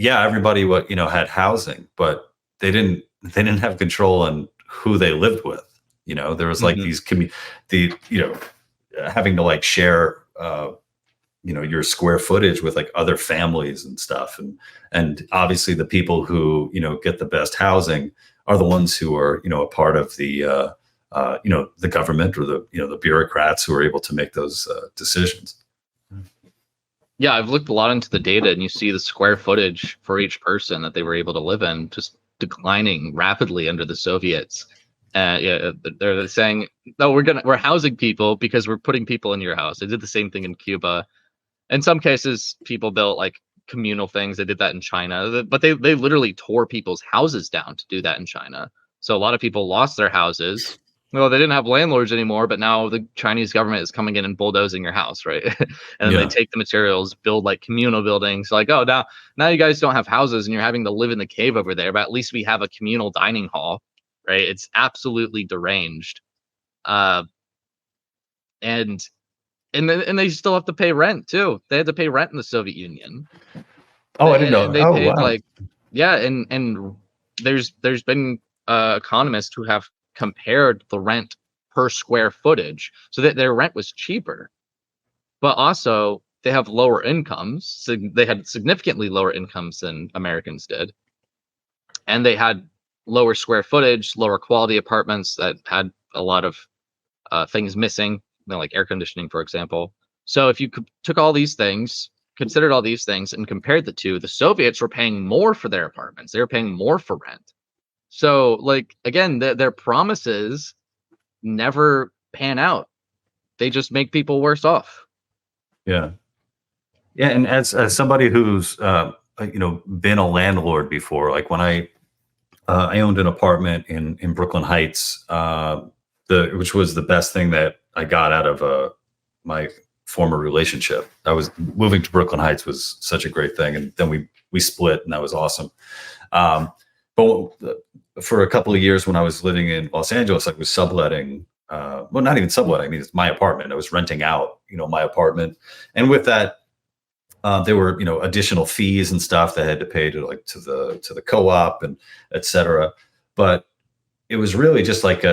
everybody, had housing, but they didn't have control on who they lived with. There was like these having to like share, your square footage with like other families and stuff. And obviously the people who, get the best housing are the ones who are, a part of the, the government, or the bureaucrats who are able to make those decisions. Yeah, I've looked a lot into the data, and you see the square footage for each person that they were able to live in just declining rapidly under the Soviets. Yeah, they're saying, no, we're housing people because we're putting people in your house. They did the same thing in Cuba. In some cases, people built like communal things. They did that in China, but they literally tore people's houses down to do that in China. So a lot of people lost their houses. Well, they didn't have landlords anymore, but now the Chinese government is coming in and bulldozing your house, right? And they take the materials, build like communal buildings. Like, oh, now you guys don't have houses and you're having to live in the cave over there, but at least we have a communal dining hall, right? It's absolutely deranged. And they still have to pay rent too. They had to pay rent in the Soviet Union. Oh, I didn't know. They paid, wow. like, yeah, and there's been economists who have compared the rent per square footage, so that their rent was cheaper, but also they have lower incomes. So they had significantly lower incomes than Americans did, and they had lower square footage, lower quality apartments that had a lot of things missing, like air conditioning, for example. So if you took all these things, considered all these things, and compared the two, the Soviets were paying more for their apartments. They were paying more for rent. So, like, again, their promises never pan out. They just make people worse off. Yeah. And as somebody who's been a landlord before, like when I owned an apartment in Brooklyn Heights, which was the best thing that I got out of my former relationship. I was moving to Brooklyn Heights was such a great thing, and then we split, and that was awesome. But for a couple of years when I was living in Los Angeles, I was subletting. Well, not even subletting. I mean, it's my apartment. I was renting out, my apartment, and with that, there were, additional fees and stuff that I had to pay to the co-op and et cetera. But it was really just like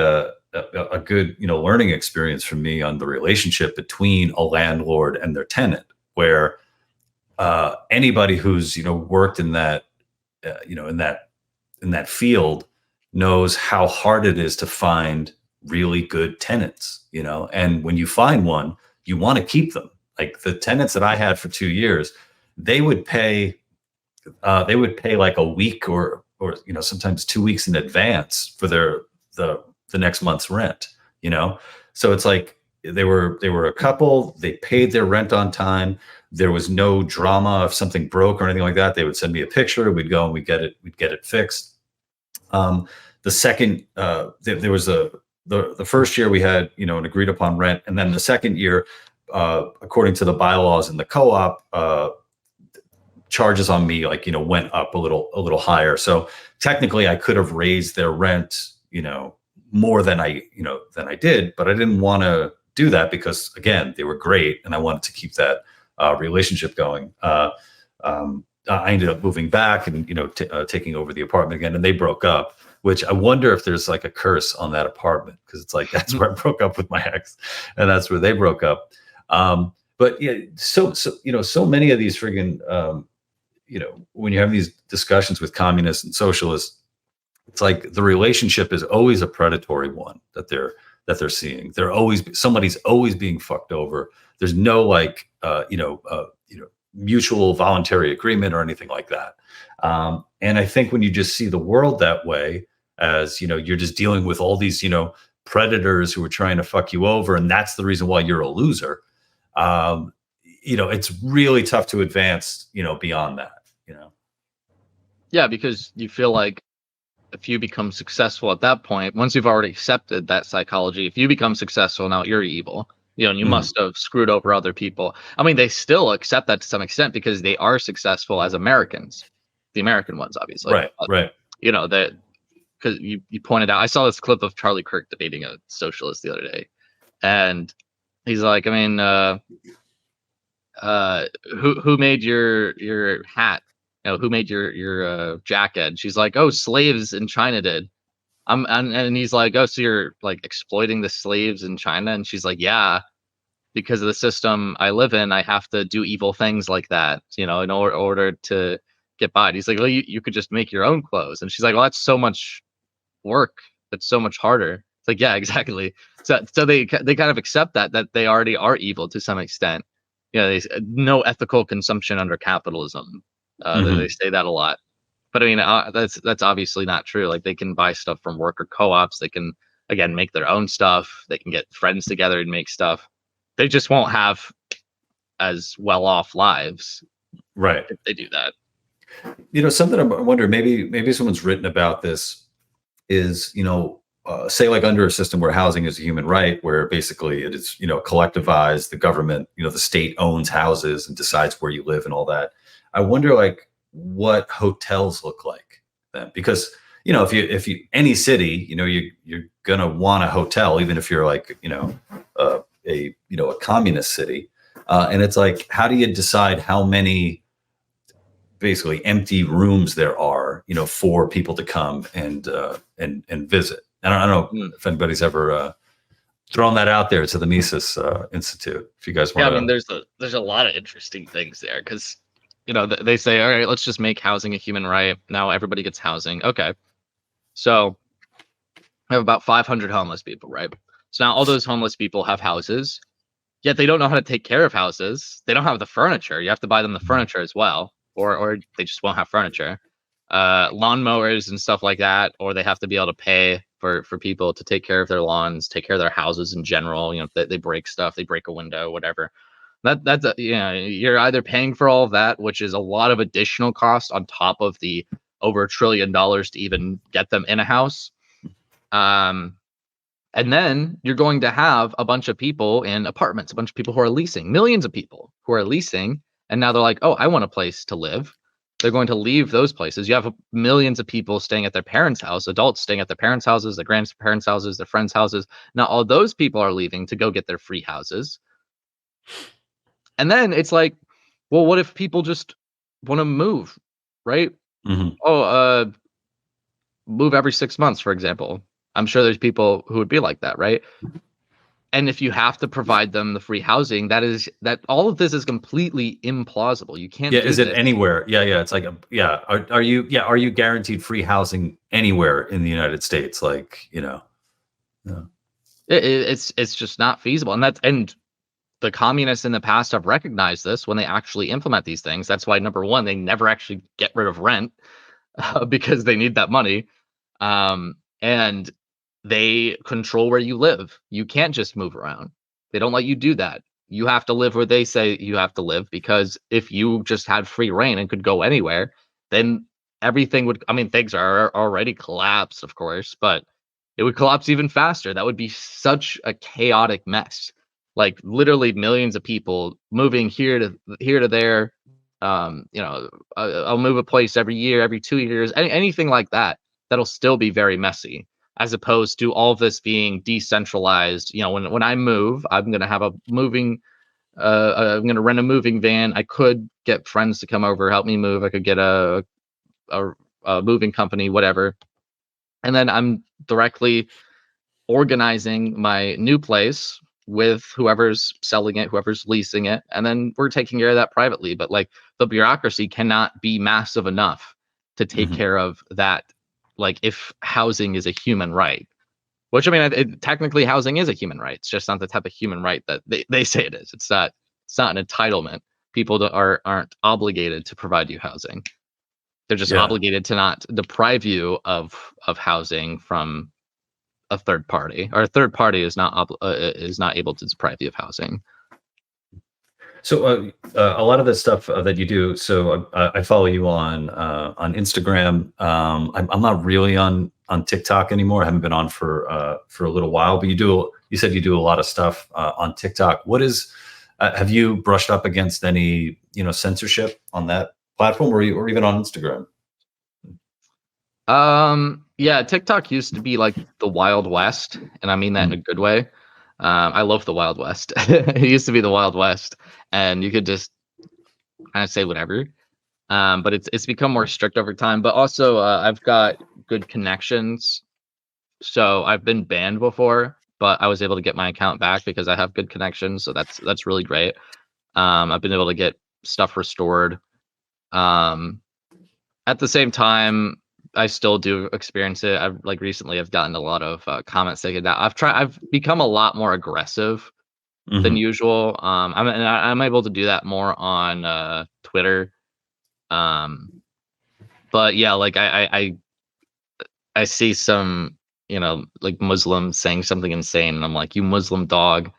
a good, learning experience for me on the relationship between a landlord and their tenant, where anybody who's, worked in that, in that field knows how hard it is to find really good tenants, and when you find one, you want to keep them. Like the tenants that I had for 2 years, they would pay like a week or sometimes 2 weeks in advance for the next month's rent, so it's like they were a couple, they paid their rent on time. There was no drama if something broke or anything like that. They would send me a picture, we'd go and we'd get it fixed. The second there was the first year we had an agreed upon rent, and then the second year, according to the bylaws in the co-op, charges on me went up a little higher. So technically I could have raised their rent more than I did, but I didn't want to do that because, again, they were great and I wanted to keep that relationship going. I ended up moving back and taking over the apartment again, and they broke up, which I wonder if there's like a curse on that apartment, because it's like that's where I broke up with my ex and that's where they broke up. But yeah, so many of these friggin' when you have these discussions with communists and socialists, it's like the relationship is always a predatory one that they're seeing. Somebody's always being fucked over. There's no mutual voluntary agreement or anything like that. And I think when you just see the world that way, as you're just dealing with all these predators who are trying to fuck you over, and that's the reason why you're a loser. It's really tough to advance beyond that. Yeah, because you feel like if you become successful at that point, once you've already accepted that psychology, if you become successful, now you're evil, and you must have screwed over other people. I mean, they still accept that to some extent because they are successful as Americans, the American ones, obviously. Right. That because you pointed out, I saw this clip of Charlie Kirk debating a socialist the other day, and he's like, I mean, who made your hat? Who made your jacket? And she's like, oh, slaves in China did. And he's like, oh, so you're like exploiting the slaves in China? And she's like, yeah, because of the system I live in, I have to do evil things like that, in order to get by. And he's like, well, you could just make your own clothes. And she's like, well, that's so much work. That's so much harder. It's like, yeah, exactly. So they kind of accept that they already are evil to some extent. No ethical consumption under capitalism. They say that a lot, but I mean, that's obviously not true. Like they can buy stuff from worker co-ops. They can, again, make their own stuff. They can get friends together and make stuff. They just won't have as well-off lives, right? If they do that. Something I wonder, maybe someone's written about this is, say like under a system where housing is a human right, where basically it is, collectivized, the government, the state owns houses and decides where you live and all that. I wonder like what hotels look like then, because if you any city, you're gonna want a hotel, even if you're like a communist city, and it's like, how do you decide how many basically empty rooms there are for people to come and visit? And I don't know if anybody's ever thrown that out there to the Mises Institute. If you guys want, I mean, there's a lot of interesting things there, because they say, all right, let's just make housing a human right. Now everybody gets housing. Okay. So we have about 500 homeless people, right? So now all those homeless people have houses, yet they don't know how to take care of houses. They don't have the furniture. You have to buy them the furniture as well, or they just won't have furniture. Lawnmowers and stuff like that, or they have to be able to pay for people to take care of their lawns, take care of their houses in general. If they break stuff, they break a window, whatever. That's you're either paying for all of that, which is a lot of additional cost on top of the over $1 trillion to even get them in a house. And then you're going to have a bunch of people in apartments, a bunch of people who are leasing, millions of people who are leasing. And now they're like, oh, I want a place to live. They're going to leave those places. You have millions of people staying at their parents' house, adults staying at their parents' houses, their grandparents' houses, their friends' houses. Now all those people are leaving to go get their free houses. And then it's like, well, what if people just want to move, right? Mm-hmm. Move every 6 months, for example. I'm sure there's people who would be like that, right? And if you have to provide them the free housing, that all of this is completely implausible. You can't Yeah, do is it this. anywhere? Yeah, yeah. It's like yeah. Are you guaranteed free housing anywhere in the United States? Like, yeah. It's just not feasible. And the communists in the past have recognized this when they actually implement these things. That's why number one, they never actually get rid of rent because they need that money. And they control where you live. You can't just move around. They don't let you do that. You have to live where they say you have to live, because if you just had free reign and could go anywhere, then everything would, I mean, things are already collapsed, of course, but it would collapse even faster. That would be such a chaotic mess. Like literally millions of people moving here to there. I'll move a place every year, every 2 years, anything like that. That'll still be very messy, as opposed to all of this being decentralized. When I move, I'm gonna have a moving I'm gonna rent a moving van. I could get friends to come over, help me move. I could get a, a moving company, whatever. And then I'm directly organizing my new place with whoever's selling it, whoever's leasing it, and then we're taking care of that privately. But like the bureaucracy cannot be massive enough to take Mhm. care of that. Like if housing is a human right, which I mean, technically housing is a human right. It's just not the type of human right that they say it is. It's not. It's not an entitlement. People that aren't obligated to provide you housing. They're just Yeah. obligated to not deprive you of housing from a third party, or a third party is not able to deprive you of housing. So a lot of the stuff that you do. So I follow you on Instagram. I'm not really on TikTok anymore. I haven't been on for a little while. But you said you do a lot of stuff on TikTok. Have you brushed up against any censorship on that platform, or even on Instagram? Yeah, TikTok used to be like the Wild West, and I mean that in a Mm. good way. I love the Wild West. It used to be the Wild West, and you could just kind of say whatever. But it's become more strict over time. But also, I've got good connections, so I've been banned before, but I was able to get my account back because I have good connections. So that's really great. I've been able to get stuff restored. Um, at the same time, I still do experience it. I've like recently I've gotten a lot of comments taken down. I've become a lot more aggressive than Hmm. usual. I'm able to do that more on Twitter. Um, but yeah, like I see some, like Muslims saying something insane, and I'm like, you Muslim dog,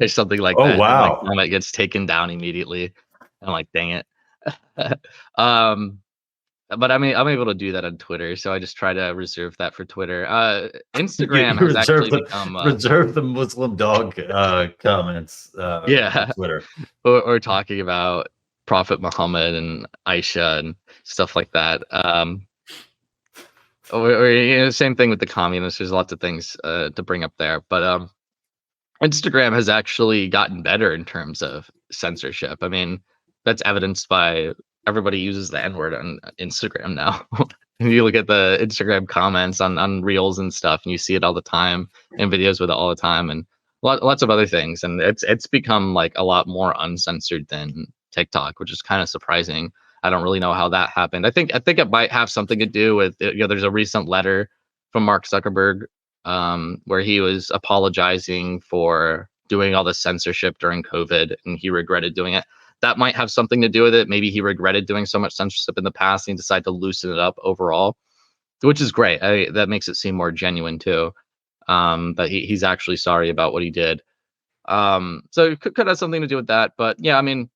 or something like Oh, that, and my wow. comment gets taken down immediately. I'm like, dang it. um, but I mean, I'm able to do that on Twitter, so I just try to reserve that for Twitter. Instagram You has actually become, reserve the Muslim dog comments for yeah, Twitter. or talking about Prophet Muhammad and Aisha and stuff like that. Or same thing with the communists. There's lots of things to bring up there, but Instagram has actually gotten better in terms of censorship. I mean, that's evidenced by everybody uses the N word on Instagram now. And you look at the Instagram comments on reels and stuff, and you see it all the time, and videos with it all the time, and lots of other things. And it's become like a lot more uncensored than TikTok, which is kind of surprising. I don't really know how that happened. I think it might have something to do with there's a recent letter from Mark Zuckerberg, where he was apologizing for doing all the censorship during COVID, and he regretted doing it. That might have something to do with it. Maybe he regretted doing so much censorship in the past, and he decided to loosen it up overall, which is great. That makes it seem more genuine too. That he's actually sorry about what he did. So it could have something to do with that. But yeah, I mean,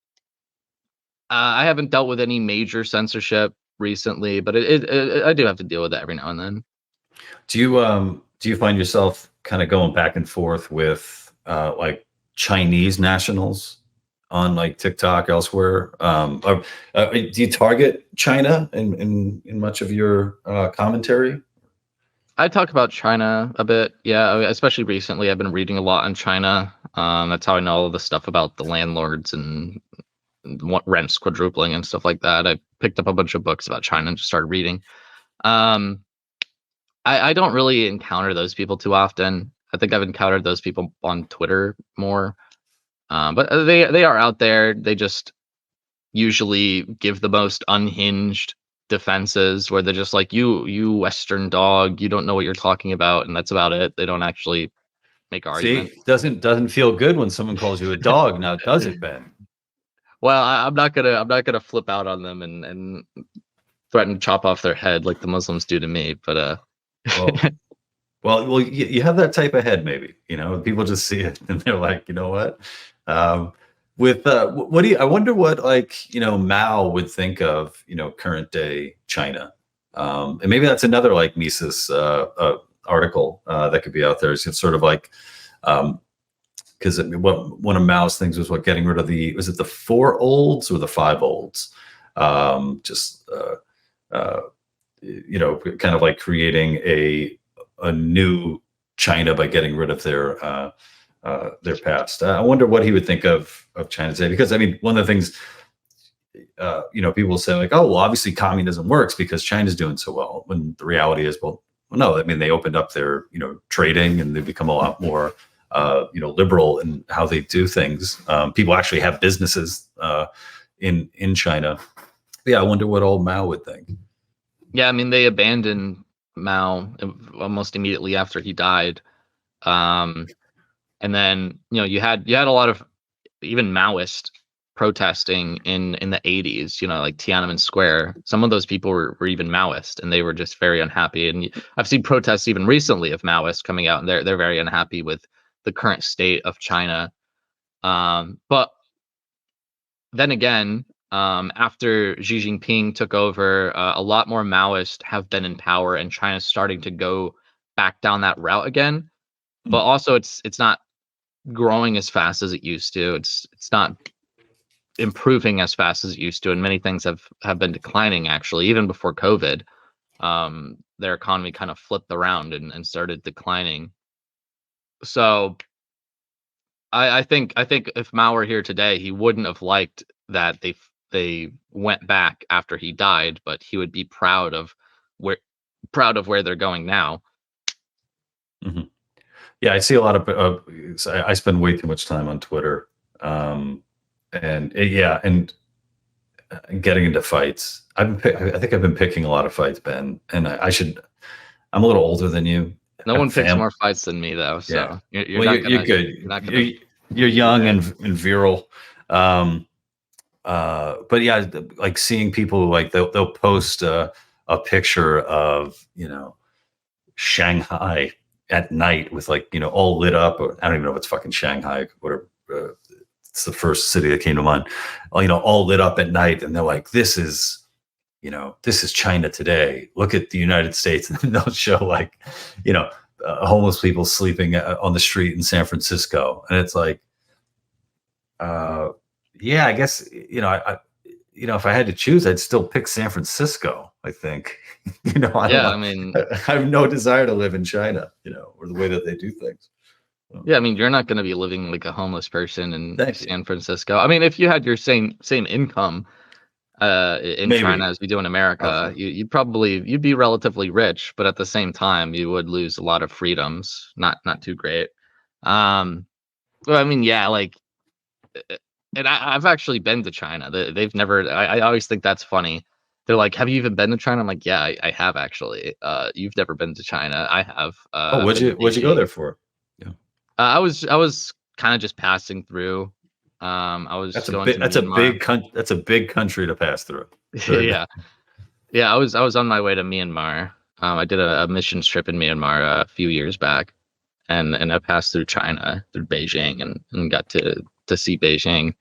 I haven't dealt with any major censorship recently, but I do have to deal with it every now and then. Do you find yourself kind of going back and forth with like Chinese nationals on like TikTok elsewhere? Do you target China in much of your commentary? I talk about China a bit, yeah. Especially recently, I've been reading a lot on China. That's how I know all the stuff about the landlords and what rents quadrupling and stuff like that. I picked up a bunch of books about China and just started reading. Um, I don't really encounter those people too often. I think I've encountered those people on Twitter more. But they are out there. They just usually give the most unhinged defenses where they're just like, you Western dog, you don't know what you're talking about, and that's about it. They don't actually make argument. See, doesn't feel good when someone calls you a dog, now does it, Ben? Well, I'm not gonna flip out on them and threaten to chop off their head like the Muslims do to me. But Well, you have that type of head, maybe. People just see it and they're like, you know what? With what do you? I wonder what, like, Mao would think of current day China, and maybe that's another like Mises article that could be out there. It's sort of like, because what one of Mao's things was getting rid of was it the four olds or the five olds? Just kind of like creating a new China by getting rid of their past. I wonder what he would think of China today, because I mean, one of the things people say, like, oh, well, obviously communism works because China's doing so well. When the reality is, well, no. I mean, they opened up their trading, and they've become a lot more liberal in how they do things. People actually have businesses in China. But yeah, I wonder what old Mao would think. yeah, I mean, they abandoned Mao almost immediately after he died. And then you had a lot of even Maoist protesting in the 80s, like Tiananmen Square. Some of those people were even Maoist, and they were just very unhappy. And I've seen protests even recently of Maoists coming out, and they're very unhappy with the current state of China. But then again, after Xi Jinping took over, a lot more Maoists have been in power, and China's starting to go back down that route again. But also, it's not growing as fast as it used to. It's not improving as fast as it used to, and many things have been declining, actually. Even before COVID, their economy kind of flipped around and started declining. So I think if Mao were here today, he wouldn't have liked that they went back after he died, but he would be proud of where they're going now. Mm-hmm. Yeah, I see a lot of. I spend way too much time on Twitter, and getting into fights. I think I've been picking a lot of fights, Ben, and I should. I'm a little older than you. No one picks more fights than me, though. So yeah. you're good. You're not gonna. You're young and virile. But yeah, like seeing people, like they'll post a picture of Shanghai at night with, like, all lit up. Or I don't even know if it's fucking Shanghai, whatever. It's the first city that came to mind. All lit up at night, and they're like, this is China today. Look at the United States. And then they'll show, like, homeless people sleeping on the street in San Francisco. And it's like, yeah, I guess, if I had to choose, I'd still pick San Francisco, I think. I mean, I have no desire to live in China, or the way that they do things. Yeah, I mean, you're not going to be living like a homeless person in San Francisco. I mean, if you had your same income in Maybe. China as you do in America, you'd be relatively rich, but at the same time, you would lose a lot of freedoms. Not too great. Well, I mean, yeah, like, and I've actually been to China. They've never. I always think that's funny. They're like, "Have you even been to China?" I'm like, "Yeah, I have actually." You've never been to China. I have. What'd you go there for? Yeah. I was kind of just passing through. I was that's going to Myanmar. That's a big country to pass through. yeah. I was on my way to Myanmar. I did a missions trip in Myanmar a few years back, and I passed through China, through Beijing, and got to see Beijing.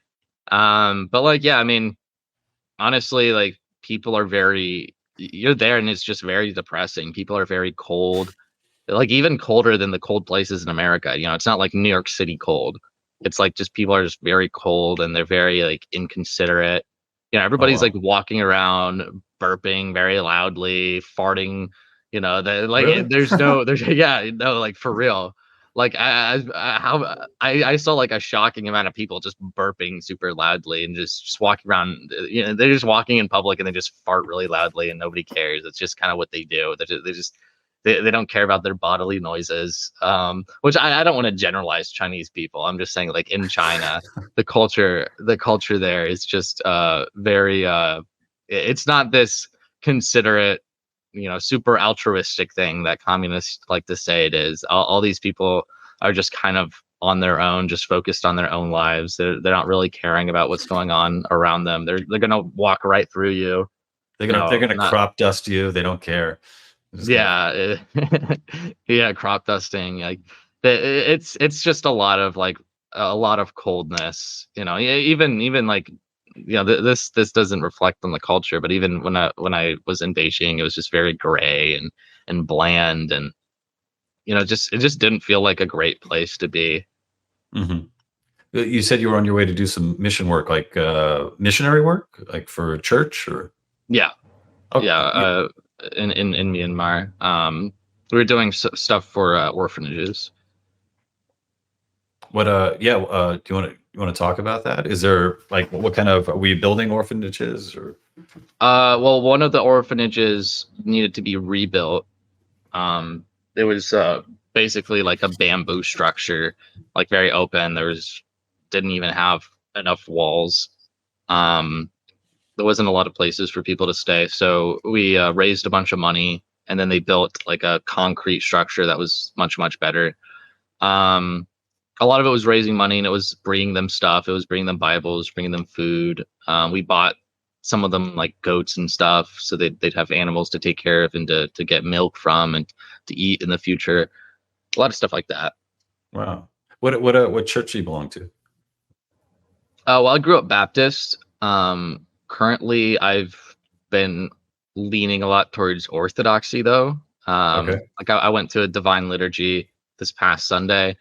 But like, yeah, I mean, honestly, like, people are you're there, and it's just very depressing. People are very cold. Like, even colder than the cold places in America. It's not like New York City cold. It's like, just people are just very cold, and they're very, like, inconsiderate. Everybody's like walking around, burping very loudly, farting. Really? There's yeah, no, like, for real. Like, I saw like a shocking amount of people just burping super loudly and just walking around. They're just walking in public and they just fart really loudly and nobody cares. It's just kind of what they do. They just they don't care about their bodily noises, which I don't want to generalize Chinese people. I'm just saying, like, in China, the culture there is just very it's not this considerate, super altruistic thing that communists like to say it is. All these people are just kind of on their own, just focused on their own lives. They're not really caring about what's going on around them. They're gonna walk right through you. They're gonna Not crop dust you. They don't care. They're just gonna. yeah, yeah, crop dusting. Like it's just a lot of like a lot of coldness. Even like this doesn't reflect on the culture, but even when I was in Beijing, it was just very gray and bland, and just it just didn't feel like a great place to be. Hmm. You said you were on your way to do some mission work, like missionary work, like for a church, or Yeah, oh, yeah. you, In Myanmar, we were doing stuff for orphanages. what? Yeah. Do you want to talk about that? Is there like what kind of are we building orphanages or? Well, one of the orphanages needed to be rebuilt. It was basically like a bamboo structure, like very open. Didn't even have enough walls. Um, there wasn't a lot of places for people to stay, so we raised a bunch of money, and then they built like a concrete structure that was much better. Um, a lot of it was raising money, and it was bringing them stuff. It was bringing them Bibles, bringing them food. We bought some of them like goats and stuff, so they'd have animals to take care of and to get milk from and to eat in the future. A lot of stuff like that. Wow. What church do you belong to? Well, I grew up Baptist. Currently, I've been leaning a lot towards Orthodoxy, though. Okay. Like I went to a divine liturgy this past Sunday,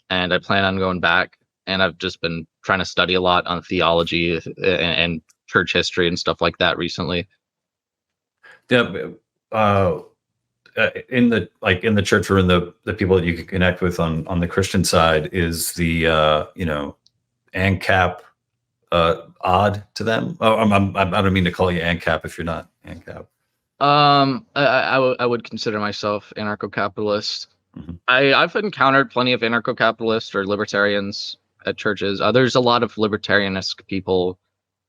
and I plan on going back. And I've just been trying to study a lot on theology and church history and stuff like that recently. Yeah. In the church or in the people that you can connect with on the Christian side is the ANCAP odd to them? Oh, I don't mean to call you ANCAP if you're not ANCAP. I would consider myself anarcho-capitalist. Hmm. I've encountered plenty of anarcho-capitalists or libertarians at churches. There's a lot of libertarianist people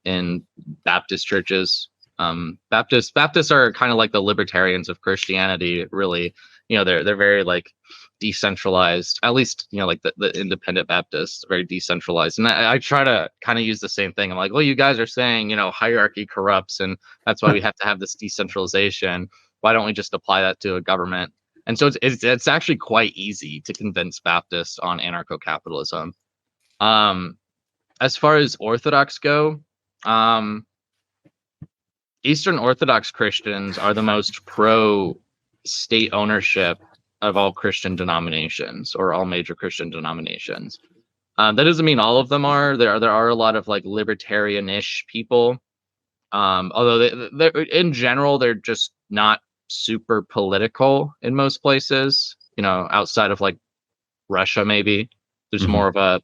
in Baptist churches. Baptists are kind of like the libertarians of Christianity, really. They're very like decentralized. At least like the independent Baptists, very decentralized. And I try to kind of use the same thing. I'm like, well, you guys are saying hierarchy corrupts, and that's why we have to have this decentralization. Why don't we just apply that to a government? And so it's actually quite easy to convince Baptists on anarcho-capitalism. Um, as far as Orthodox go, um, Eastern Orthodox Christians are the most pro state ownership of all Christian denominations, or all major Christian denominations. That doesn't mean all of them are. There are a lot of like libertarian-ish people. Although they're in general they're just not super political in most places. Outside of like Russia, maybe there's Hmm. more of a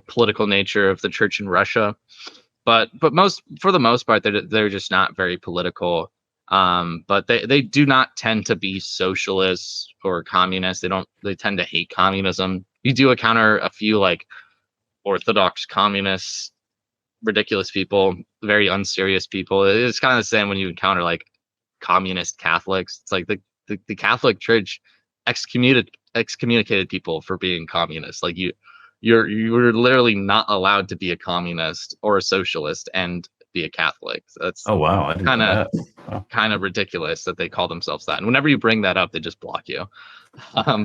political nature of the church in Russia. But most for the most part they're just not very political. But they do not tend to be socialists or communists. They tend to hate communism. You do encounter a few like Orthodox communists, ridiculous people, very unserious people. It's kind of the same when you encounter like communist Catholics. It's like the Catholic Church excommunicated people for being communists. Like you're literally not allowed to be a communist or a socialist and be a Catholic. So that's Oh wow, I didn't kind know of that. Wow. kind of ridiculous that they call themselves that. And whenever you bring that up, they just block you. Um,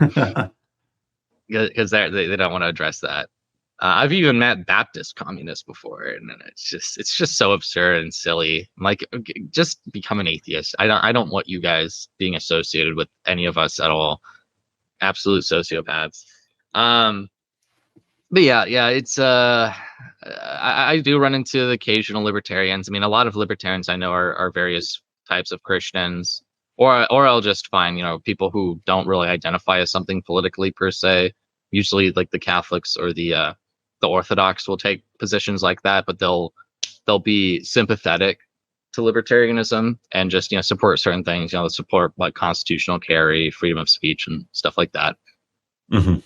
because they don't want to address that. I've even met Baptist communists before, and it's just so absurd and silly. I'm like, okay, just become an atheist. I don't want you guys being associated with any of us at all. Absolute sociopaths. Um, but yeah, it's I do run into the occasional libertarians. I mean, a lot of libertarians I know are various types of Christians, or I'll just find people who don't really identify as something politically per se. Usually, like the Catholics or the Orthodox will take positions like that, but they'll be sympathetic to libertarianism and just support certain things, support like constitutional carry, freedom of speech, and stuff like that. Mm-hmm.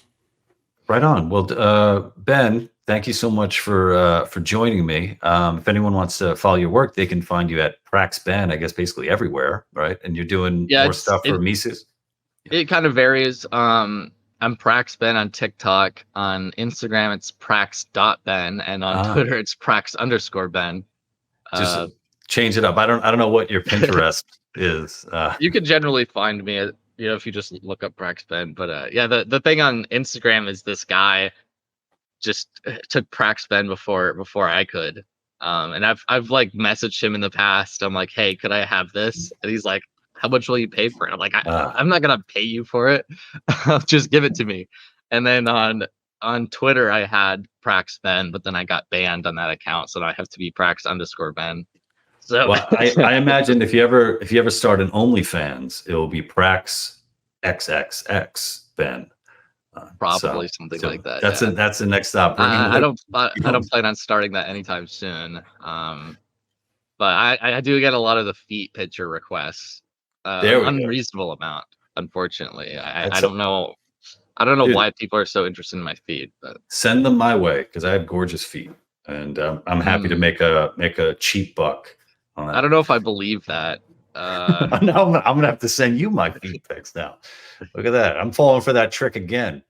Right on. Well, Ben, thank you so much for joining me. If anyone wants to follow your work, they can find you at Prax Ben, I guess basically everywhere, right? And you're doing more stuff for Mises. It kind of varies. I'm Prax Ben on TikTok. On Instagram, it's prax.ben, and on Twitter, it's prax_Ben. Just change it up. I don't know what your Pinterest is. You can generally find me at, if you just look up Prax Ben. But yeah, the thing on Instagram is this guy just took Prax Ben before I could. And I've like messaged him in the past. I'm like, hey, could I have this? And he's like, how much will you pay for it? I'm like, I'm not gonna pay you for it. Just give it to me. And then on Twitter, I had Prax Ben, but then I got banned on that account, so now I have to be Prax_Ben. So well, I imagine if you ever start an OnlyFans, it will be Prax XXX Ben. Probably something like that. That's the next stop. I don't plan on starting that anytime soon. But I do get a lot of the feet picture requests. Unreasonable amount, unfortunately. I don't know. I don't know why people are so interested in my feet. But send them my way because I have gorgeous feet, and I'm happy to make a cheap buck on that. I don't know if I believe that. I'm gonna have to send you my feet pics now. Look at that. I'm falling for that trick again.